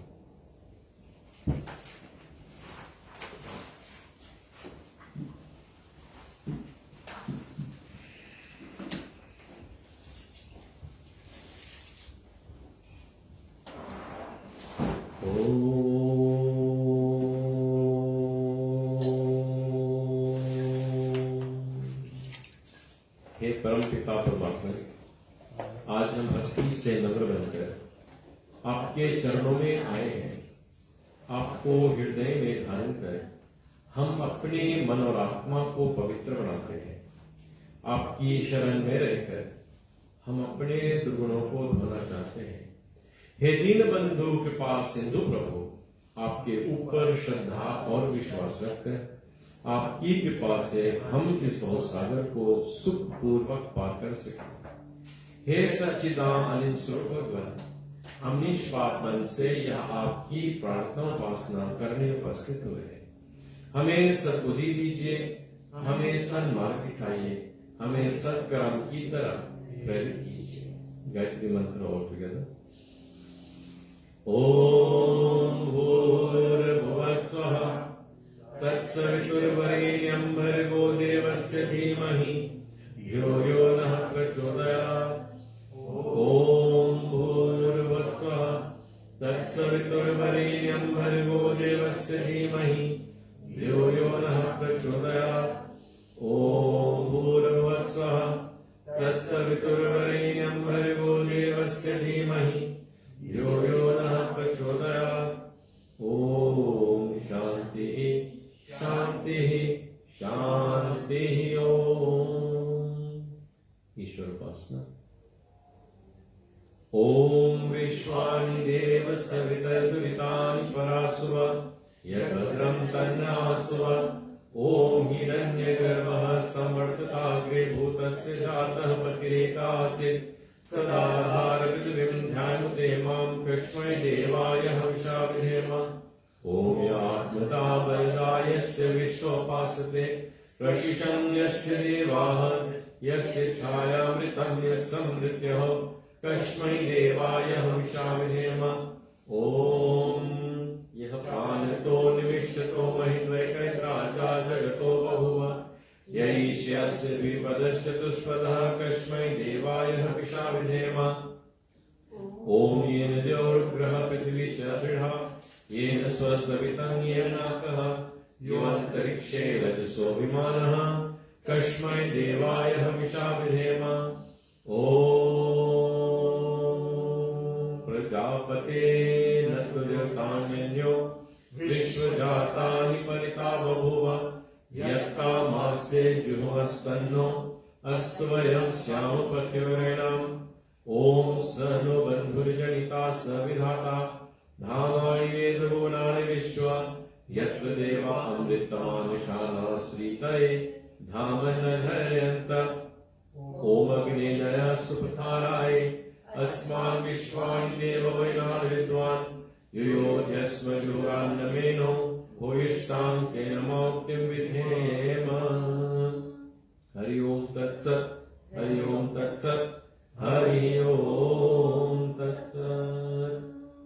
हे परम पिता परमात्मा, आज हम भक्ति से नम्र बनकर आपके चरणों में आए हैं। आपको हृदय में धारण कर हम अपने मन और आत्मा को पवित्र बनाते हैं। आपकी शरण में रहकर हम अपने दुर्गुणों को धोना चाहते हैं। हे दीन बंधु कृपा सिंधु प्रभु, आपके ऊपर श्रद्धा और विश्वास रखकर आपकी कृपा से हम इस सागर को सुखपूर्वक पार कर सकें। हे सच्चिदानंद स्वरूप भगवान, हम निष्पाप मन से यह आपकी प्रार्थना उपासना करने उपस्थित हुए हैं। हमें सद्बुद्धि दीजिए, हमें सन्मार्ग दिखाइए, हमें सत्कर्म की तरफ प्रेरित कीजिए। गायत्री मंत्र ऑल टुगेदर। ओम भूर्भुवः स्वः तत्सवितुर्वरेण्यं भर्गो देवस्य धीमहि धियो यो नः प्रचोदयात्। ओम भूर्भुवः स्वः तत्सवितुर्वरेण्यं भर्गो देवस्य धीमहि धियो यो नः प्रचोदयात्। ओम भूर्भुवः स्वः तत्सवितुर्वरेण्यं भर्गो देवस्य धीमहि धियो यो नः प्रचोदयात्। ओम शांति शांति शांति। ओम ईश्वर उपासना। ओम विश्वानि देव सवितर्दुरितानि परासुव यद्भद्रं तन्नासुव। ओम हिरण्यगर्भः समर्थताग्रे भूतस्य जातः पतिरेकासीत् सदा धारपृथिवीं ध्यानुते मां कृष्मै देवाय हविषा विधेम। ओम यात्मता बलदायस्य विश्वोपासते प्रशिशं यस्य देवाः यस्य छायामृतं यस्समृत्यः कस्मै देवाय हविषा विधेम। ओम यः प्राणतो निविष्टतो महिद्वैकैत्राजा जगतो बभूव यैष्यस्य द्विपदश्चतुष्पदः कस्मै देवाय हविषा विधेम। ओम येन द्यौर्ग्रहः पृथिवी च दृढा येन स्वसवितं येन नाकः यो अन्तरिक्षे रजसो विमानः कस्मै देवाय हविषा विधेम। ओम प्रजापते न तुर्यकान्यो विश्वजातानि परिता बभूव यत्कामास्ते जुहुस्तन्नो अस्तु वयं स्याम पथ्योरेणाम्। ओम स नो बन्धुर्जनिता स विधाता धामानि वेदभुवनानि विश्व यत्र देवा अमृतमानुषाणा श्रीतये धाम न धरयन्त। ओम अग्नेय सुपथाराय अस्मान् विश्वानि देव वैनान् विद्वान् युयोध्यस्म जुरान्नमेनो भूयिष्ठां तेन मौक्तिं विधेम। हरि ओम तत्सत्, हरि ओम तत्सत्, हरि ओम तत्सत्।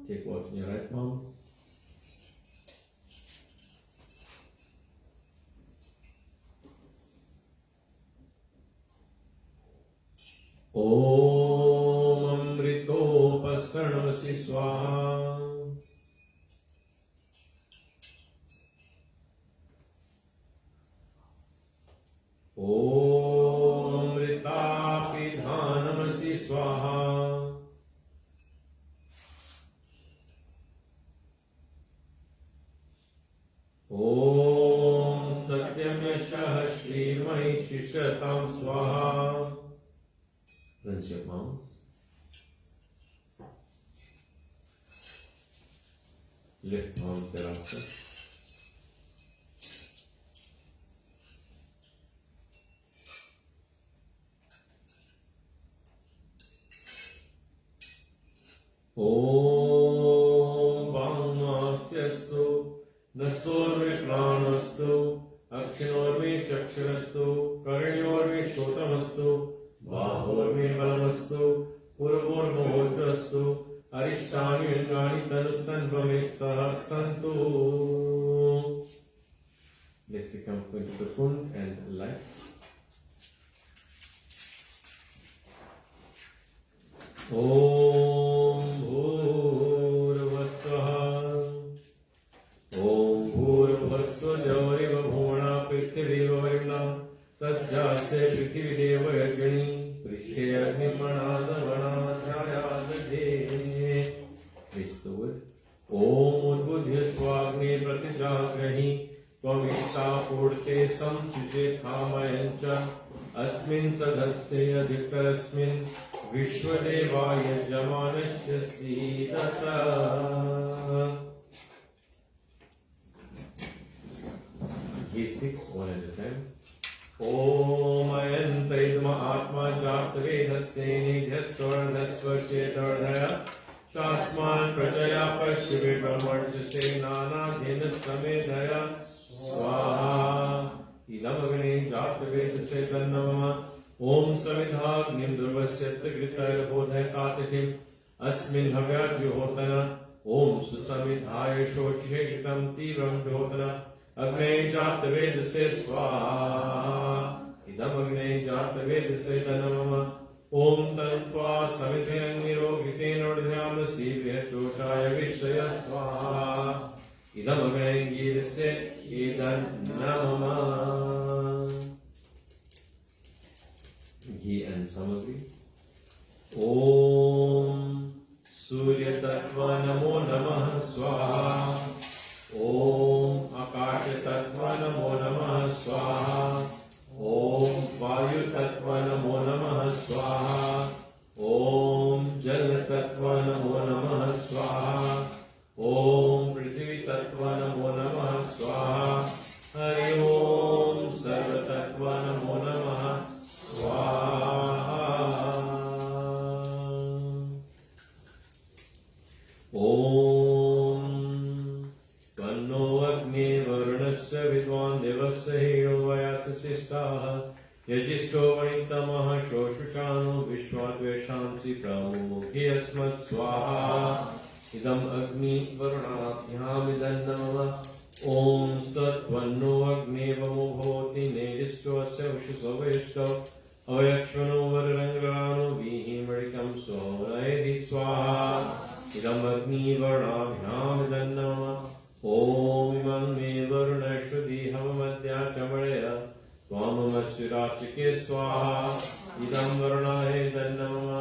Take watch in your right palms. ओम अमृतोपसर्णसि स्वाहा। ओम अमृतापिधानमसि स्वाहा। ओम सत्यं यशः श्रीमहि शिष्यतां स्वाहा। Rinse your palms. Lift palms thereafter. Om Vammasyastu Nasorve Pranastu Akshinorve Chaksharastu Karnyorve Shotamastu Bahorve Balamastu Purvormohotrastu Arishtani Vengani Tanustanvamet Sahaksantu. Let's become profound and light. Om Bhurvasvaha. Om Bhurvasva Javariva Bhuvana Prithviva Varimna Tasjase Prithvideva Yajani Prishte Agnimanadavana Chayadhe. Restore. Om Udbudhya Swagni Pratijagrahi त्वमेता पूर्ते संसृजे कामयञ्च अस्मिन् सदस्ते अधिकरस्मिन् विश्वदेवाय यजमानस्य सीदत G6 one at a time. Om Ayantayadma Atma Japtavedassenidhyasvardhasvachetarnaya Tasman Prajaya Pashyavi Brahmarjase Nanadhyana Samedhaya Swaha Idam Agni Japtavedase Tannamama Om Samidhagnim Durvasyata Gritaya Bodhaya Katithim Asmin Havyajyotana Om Susamidhaya Shoshekam Tiram Jotana Agne Jatvedase Swaha Idam Agne Jatvedase Tannamama Om Tantva Samithirangirogitinordhyam Sivya Choshaya Vishaya Swaha Idam Agne Girse Idan Namama Ghee and Samagri Om Surya Tattva Namo Namah Swaha Om Akasha Tattva Namo Namah Swaha Om Vayu Tattva Namo Namah Swaha Om Jala Tattva Namo Namah Swaha Om Prithvi Tattva Namo Namah Swaha Hari Om Sarva Tattva Namo Namah Swaha Om Vanno Agni Varunasya Vidwan Devasya Hiro Vayasasistha Yajisto Vanitamaha Shoshushano Vishwadveshansi Pramukhi Asmat Swaha Idam Agni Varunabhyam Idannamama Om Sat Vanno Agni Vamubhoti Nejisto Asya Vishusaveshto Avayakshvano Vararangrano Vihimrikam Sohraedi Swaha Idam Agni Varunabhyam Idannamama Om Imam Me Varunashvadi Havamadhya Chamaraya Tvamamasvirachike Swaha Idam Varunahe Dannamama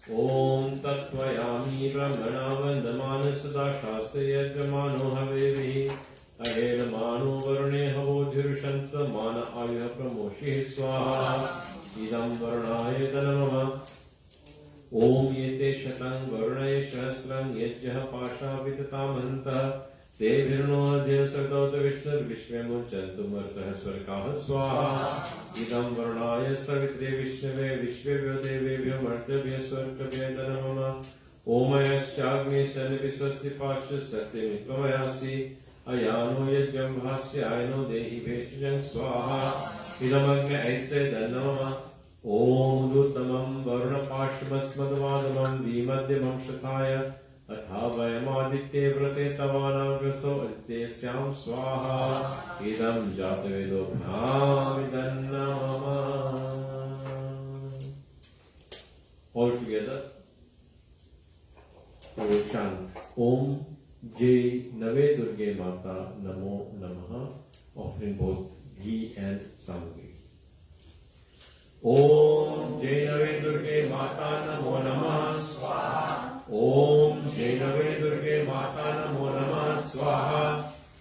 Om Tattvayami Brahmana Vandamana Sada Shastra Yajamano Havevi Ahelamano Varune Havodhirushansa Mana Ayuha Pramoshi Swaha Idam Varunahe Dannamama Om Yete Shatang Varunay Shasram Yajjaha Pasha Vitatamanta Devirno Adhyam Sardautta Vishnar Vishvemuchantu Martaha Swarkaha Swaha Idam Varunaya Savitri Vishnave Vishvevyo Devevyo Martabhya Swarkabhya Dhanamama Omayashchagni Sanapi Swasti Pasha Satyamitvamayasi Ayano Yajjam Bhasya Ayano Dehi Veshjam Swaha Idam Agnya Aise Dhanamama Om Dutamam Varuna Pashmasmadvadamam Vimadhyamam Shathaya अथा वयमादित्ये व्रते तवानाग्रसो अदित्यस्यां स्वाहा इदं जातवेदोभ्यामिदन्नमः All together we will chant Om Jai Nave Durge Mata Namo Namaha, offering both ghee and samagri. Om Jai Nave Durge Mata Namo Namaha Swaha Om Jai Nave Durge Mata Namo Namah Swaha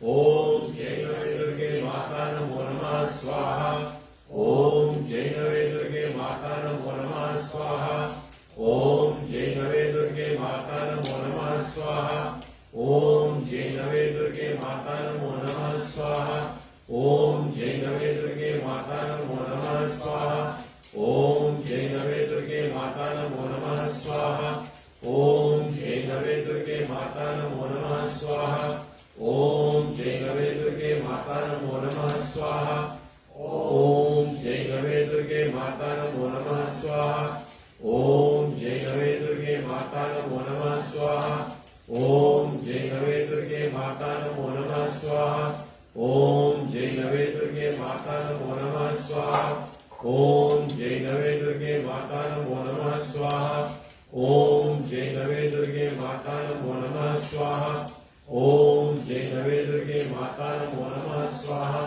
Om Jai Nave Durge Mata Namo Namah Swaha Om Jai Nave Durge Mata Namo Namah Swaha Om Jai Nave Durge Mata Namo Namah Swaha Om Jai Nave Durge Mata Namo Namah Swaha Om Jai Nave Durge Mata Namo Namah Swaha Om Jai Nave Durge Mata Namo Namah Swaha Om Jai Nave Durge Mata Namo Namah Swaha Om Jai Nave Durge Mata Namo Namah Swaha Om Jai Nave Durge Mata Namo Namah Swaha Om Jai Nave Durge Mata Namo Namah Swaha Om Jai Nave Durge Mata Namo Namah Swaha Om Jai Nave Durge Mata Namo Namah Swaha Om Jai Nave Durge Mata Namo Namah Swaha Om Jai Nave Durge Mata Namo Namah Swaha Om Jai Nave Durge Mata Namo Namah Swaha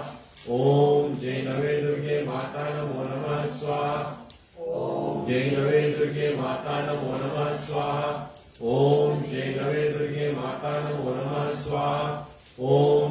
Om Jai Nave Durge Mata Namo Namah Swaha Om Jai Nave Durge Mata Namo Namah Swaha Om Jai Nave Durge Mata Namo Namah Swaha Om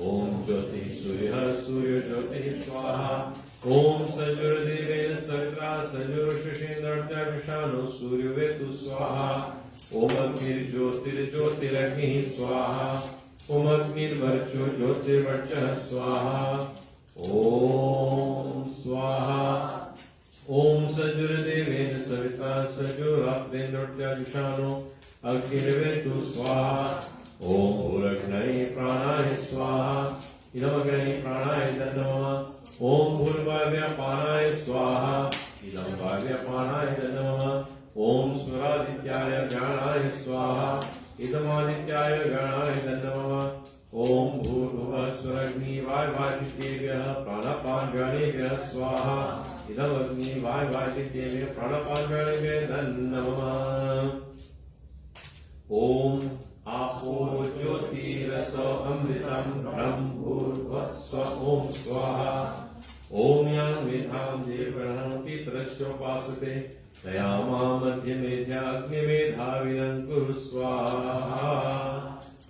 ओम ज्योति सूर्य सूर्य ज्योति स्वाहा ओम सजुर्देवेन सविता सजुर्षेन्द्रशानो सूर्यवेतु स्वाहा ओम अग्निर्ज्योतिर्ज्योतिरग्निः स्वाहा ओम अग्निर्वर्चो ज्योतिर्वर्चः स्वाहा ओम स्वाहा ओम सजुर्देवेन सविता सजुरात्रेन्द्रशानो अग्निर्वेतु स्वाहा ओम भूरग्नये प्राणाय स्वाहा इदमग्नये प्राणाय नमः ओम भूर्भाव्यपानाय स्वाहा इदं भाव्यपानाय नमः ओम सुरादित्याय ज्ञानाय स्वाहा इदमादित्याय ज्ञानाय नमः ओम भूर्भुवः स्वरग्नि वायवादित्येभ्यः प्राणापानगणेभ्यः स्वाहा इदमग्नि वायवादित्येभ्यः प्राणापानगणेभ्यः नमः ओम आपो ज्योतिरसो अमृतं ब्रह्मभूर्भुवः स्वः ओम स्वाहा ओम यं विधां देवगणः पितरश्चोपासते तया मां मध्यमेध्याग्निमेधाविनं कुरु स्वाहा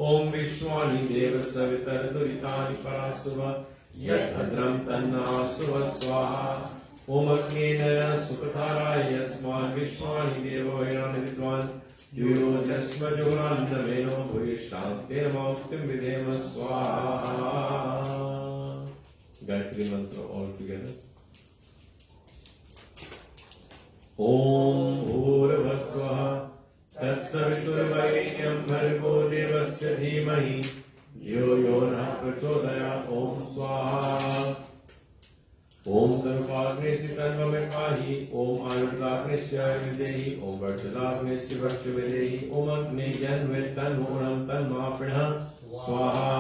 ओम विश्वानि देव सवितर्दुरितानि परासुव यद्भद्रं तन्नासुव स्वाहा ओम अग्नेन सुपथाराय यस्मान् विश्वानि देवो हिरण्यविद्वान् युयोजस्मजोरान्नवेनो भूयिष्ठान्तेन मौक्तिं विधेम स्वाहा गायत्री मंत्र all together ओम भूर्भुवस्वः तत्सवितुर्वरेण्यं भर्गो देवस्य धीमहि धियो यो नः प्रचोदयात् ओम स्वाहा ओम तनुपाग्नेस्य तन्वमे पाहि ओम आयुर्दाग्नेस्य आयुर्विदेहि ओम वर्चदाग्नेस्य वर्चविदेहि ओम अग्नेयन्वे तन्मूलं तन्मापणः स्वाहा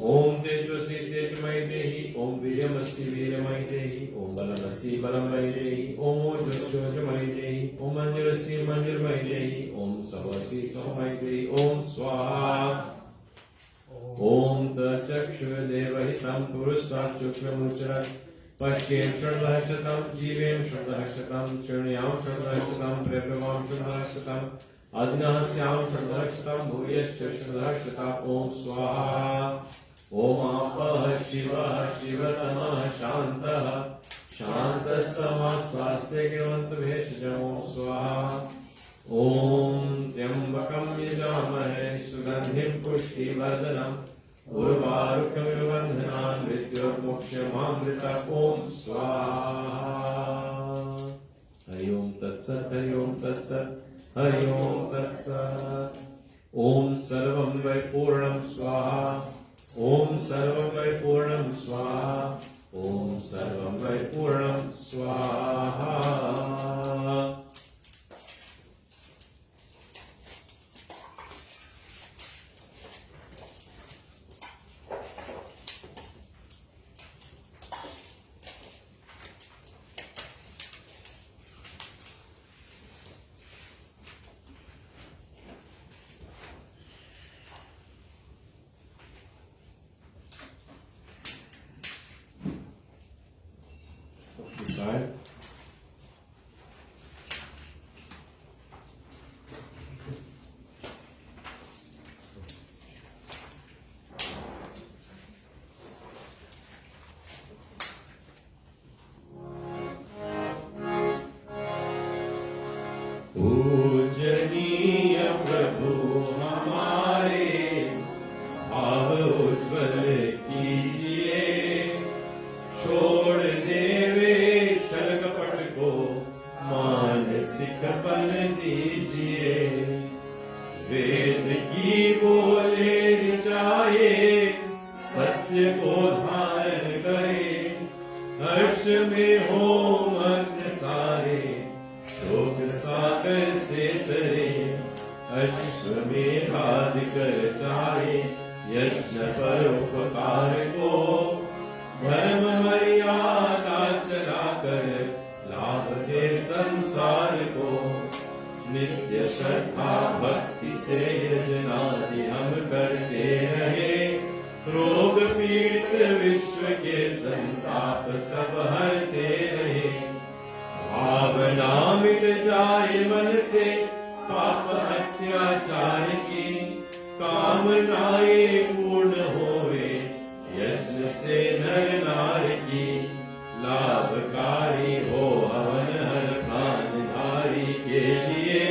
ओम तेजस्वी तेजमयि देहि ओम वीर्यमस्ति वीर्यमयि देहि ओम बलमस्ति बलमयि देहि ओम ओजस्योजमयि देहि ओम मंजरस्ति मंजरमयि देहि ओम सवस्ति सवमयि देहि ओम स्वाहा ओम तचक्षुर्देवहितं पुरुषात् शुक्रमुच्चरत् पश्येम शृण्वः शतं जीवेम शृण्वः शतं शृणुयाम शृण्वः शतं प्रेभवाम शृण्वः शतं अग्नः स्याम शृण्वः शतं भूयश्च शृण्वः शतं ओम स्वाहा ओम आपः शिवः शिवतमः शान्तः शान्तः समः स्वास्त्यग्रवन्तभेषजम् ओम स्वाहा ओम त्र्यंबकं यजामहे सुगन्धिं पुष्टिवर्धनम् उर्वारुकमिव बन्धनान् मृत्योर्मोक्षमामृतम् ओम स्वाहा हरि ओम तत्सत् हरि ओम तत्सत् हरि ओम तत्सत् ओम सर्वं वै पूर्णं स्वाहा ओम सर्वं वै पूर्णं स्वाहा ओम सर्वं वै पूर्णं स्वाहा Right. पूजनीय प्रभु हमारे भाव उज्ज्वल कीजिए छोड़ देवे छल कपट को मानसिक बन दीजिए वेद की बोले रिचाए सत्य को धारण करे हर्ष में हो मग्न सारे शोक सागर से तरे अश्वमेधादि कर चाहे यज्ञ परोपकार को धर्म मर्यादा चलाकर लाभ दे संसार को नित्य श्रद्धा भक्ति से यजनादि हम करते रहे रोग पीड़ित विश्व के संताप सब हरते रहे भावना मिट जाए मन से पाप अत्याचार की कामनाएं पूर्ण होवे ऐसे नर नार की लाभकारी हो हवन हर प्राणधारी के लिए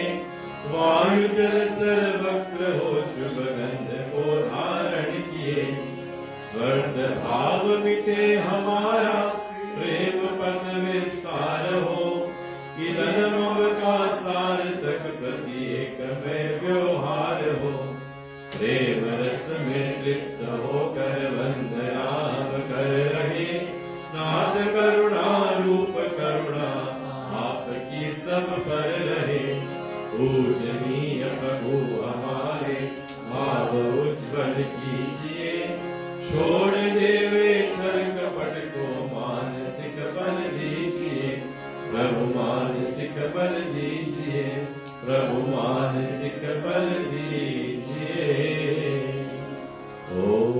वायु जल सर्वत्र हो शुभ गंध को धारण किए स्वर्ग भाव मिटे हमारा प्रेम पद विस्तार हो किरण मम का सार्थक प्रति एक में व्यवहार हो प्रेम रस में तृप्त होकर वंदना हम कर रहे नाथ करुणा रूप करुणा आपकी सब पर रहे पूजनीय प्रभु हमारे भाव उज्ज्वल कीजिए छोड़ देवे छल कपट को मानसिक बल दीजिए प्रभु मानसिक बल दीजिए प्रभु मानसिक बल दीजिए ओम।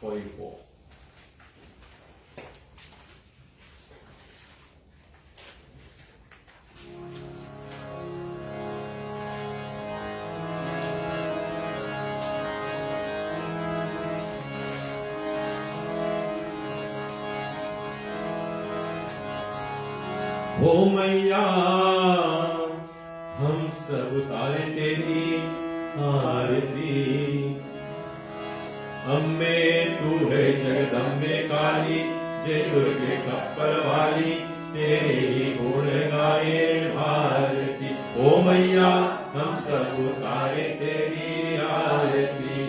Forty-four. हो मैया हम सब उतारे तेरी आरती अम्बे तू है जगदम्बे काली जय दुर्गे कप्पर वाली तेरे ही गुण गाए भारती ओ मैया हम सब उतारे तेरी आरती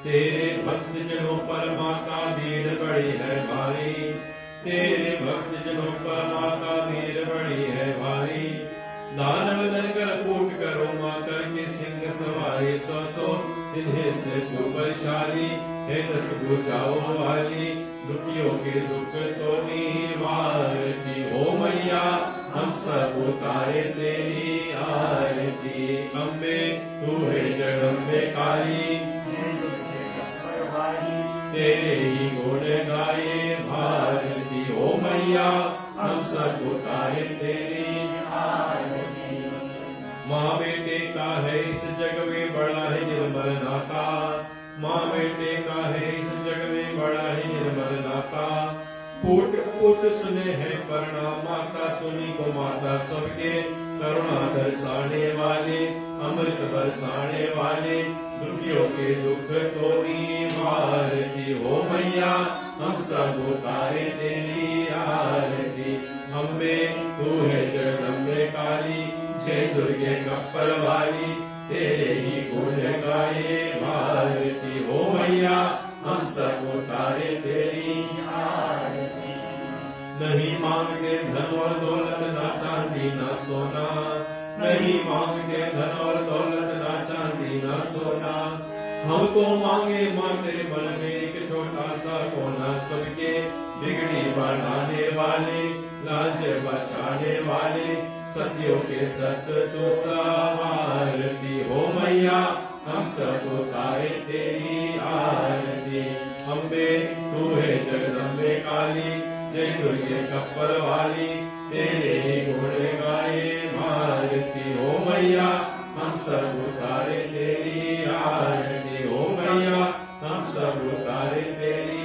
तेरे भक्त जनों पर माता भीड़ बड़ी है भारी तेरे भक्त जनों पर माता भीड़ बड़ी है भारी दानव दल कर कूट करो माँ करके सिंह सवारी सौ सौ सिंह से तू बलशाली है दस भुजाओं वाली दुखियों के दुख तो निवारती हो मैया हम सब उतारे तेरी आरती अम्बे तू है जगदम्बे काली तेरे ही गुण गाए भारती हो मैया हम सब उतारे तेरी आरती माँ बेटे का है इस जग में बड़ा है निर्मल नाता माँ बेटे का है इस जग में बड़ा है निर्मल नाता पुट पुट सुने है प्रणाम माता सुनी को माता सबके करुणा दर्शाने वाले अमृत बरसाने वाले दुखियों के दुख तो निवारती हो मैया हम सब उतारे तेरी आरती अम्बे तू है जगदम्बे काली जय दुर्गे कप्पर वाली तेरे ही गुण गाए भारती हो मैया हम सब उतारे तेरी आरती नहीं मांगते धन और दौलत ना चांदी ना सोना नहीं मांगते धन और दौलत ना चांदी ना सोना हम तो मांगे माँ तेरे मन में एक छोटा सा कोना सबके बिगड़ी बनाने वाले लाज बचाने वाले सत्यों के सत्य तो सवारती हो मैया हम सब उतारे तेरी आरती अम्बे तू है जगदम्बे काली जय दुर्गे कप्पर वाली तेरे ही गुण गाए भारती हो मैया हम सब उतारे तेरी आरती हो मैया हम सब उतारे तेरी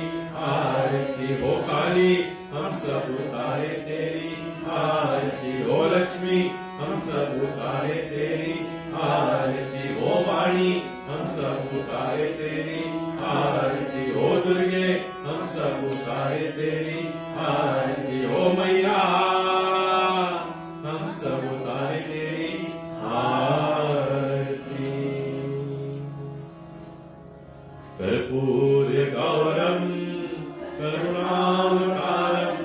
आरती हो काली हम सब उतारे तेरी आरती हो लक्ष्मी हम सब उतारे तेरी आरती हो वाणी हम सब उतारे तेरी आरती हो दुर्गे हम सब उतारे तेरी आरती हो मैया हम सब उतारे तेरी आरती कर्पूर गौरम करुणावतारम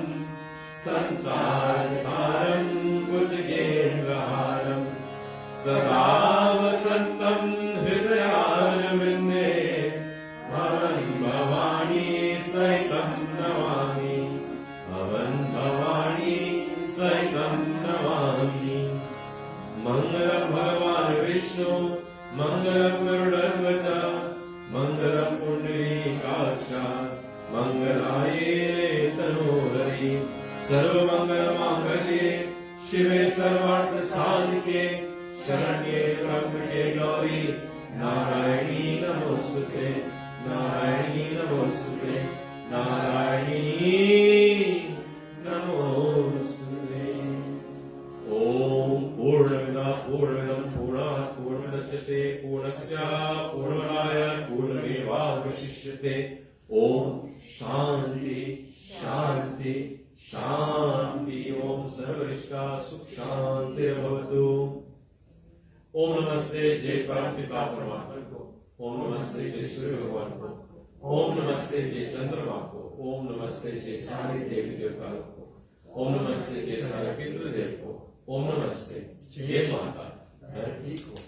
संसार सारम भुजगेन्द्रहारम सदा वसन्तं हृदयारविन्दे भवन् भवानी सहितं नमामि भवन् भवानी सहितं नमामि मंगलम भगवान विष्णु मंगलम गरुड़ध्वज मंगलम पुंडरीकाक्ष मंगलाये तनोहरि सर्वमंगलमांगल्ये शिवे सर्वार्थ साधिके शरण्ये त्र्यंबके गौरी नारायणी नमोस्तुते नारायणी नमोस्तुते नारायणी नमोस्तुते ओम पूर्णमिदं पूर्णमिदं पूर्णात् पूर्णमुदच्यते पूर्णस्य पूर्णमादाय पूर्णमेवावशिष्यते ओम शांति शांति शांति ओम सर्वरिष्टा सुख शांति भवतु ओम नमस्ते जय परमपिता परमात्मा को ओम नमस्ते जय सूर्य भगवान को ओम नमस्ते जय चंद्रमा को ओम नमस्ते जय सारे देवी देवताओं को ओम नमस्ते जय सारे पितृदेव को ओम नमस्ते जय माता धरती को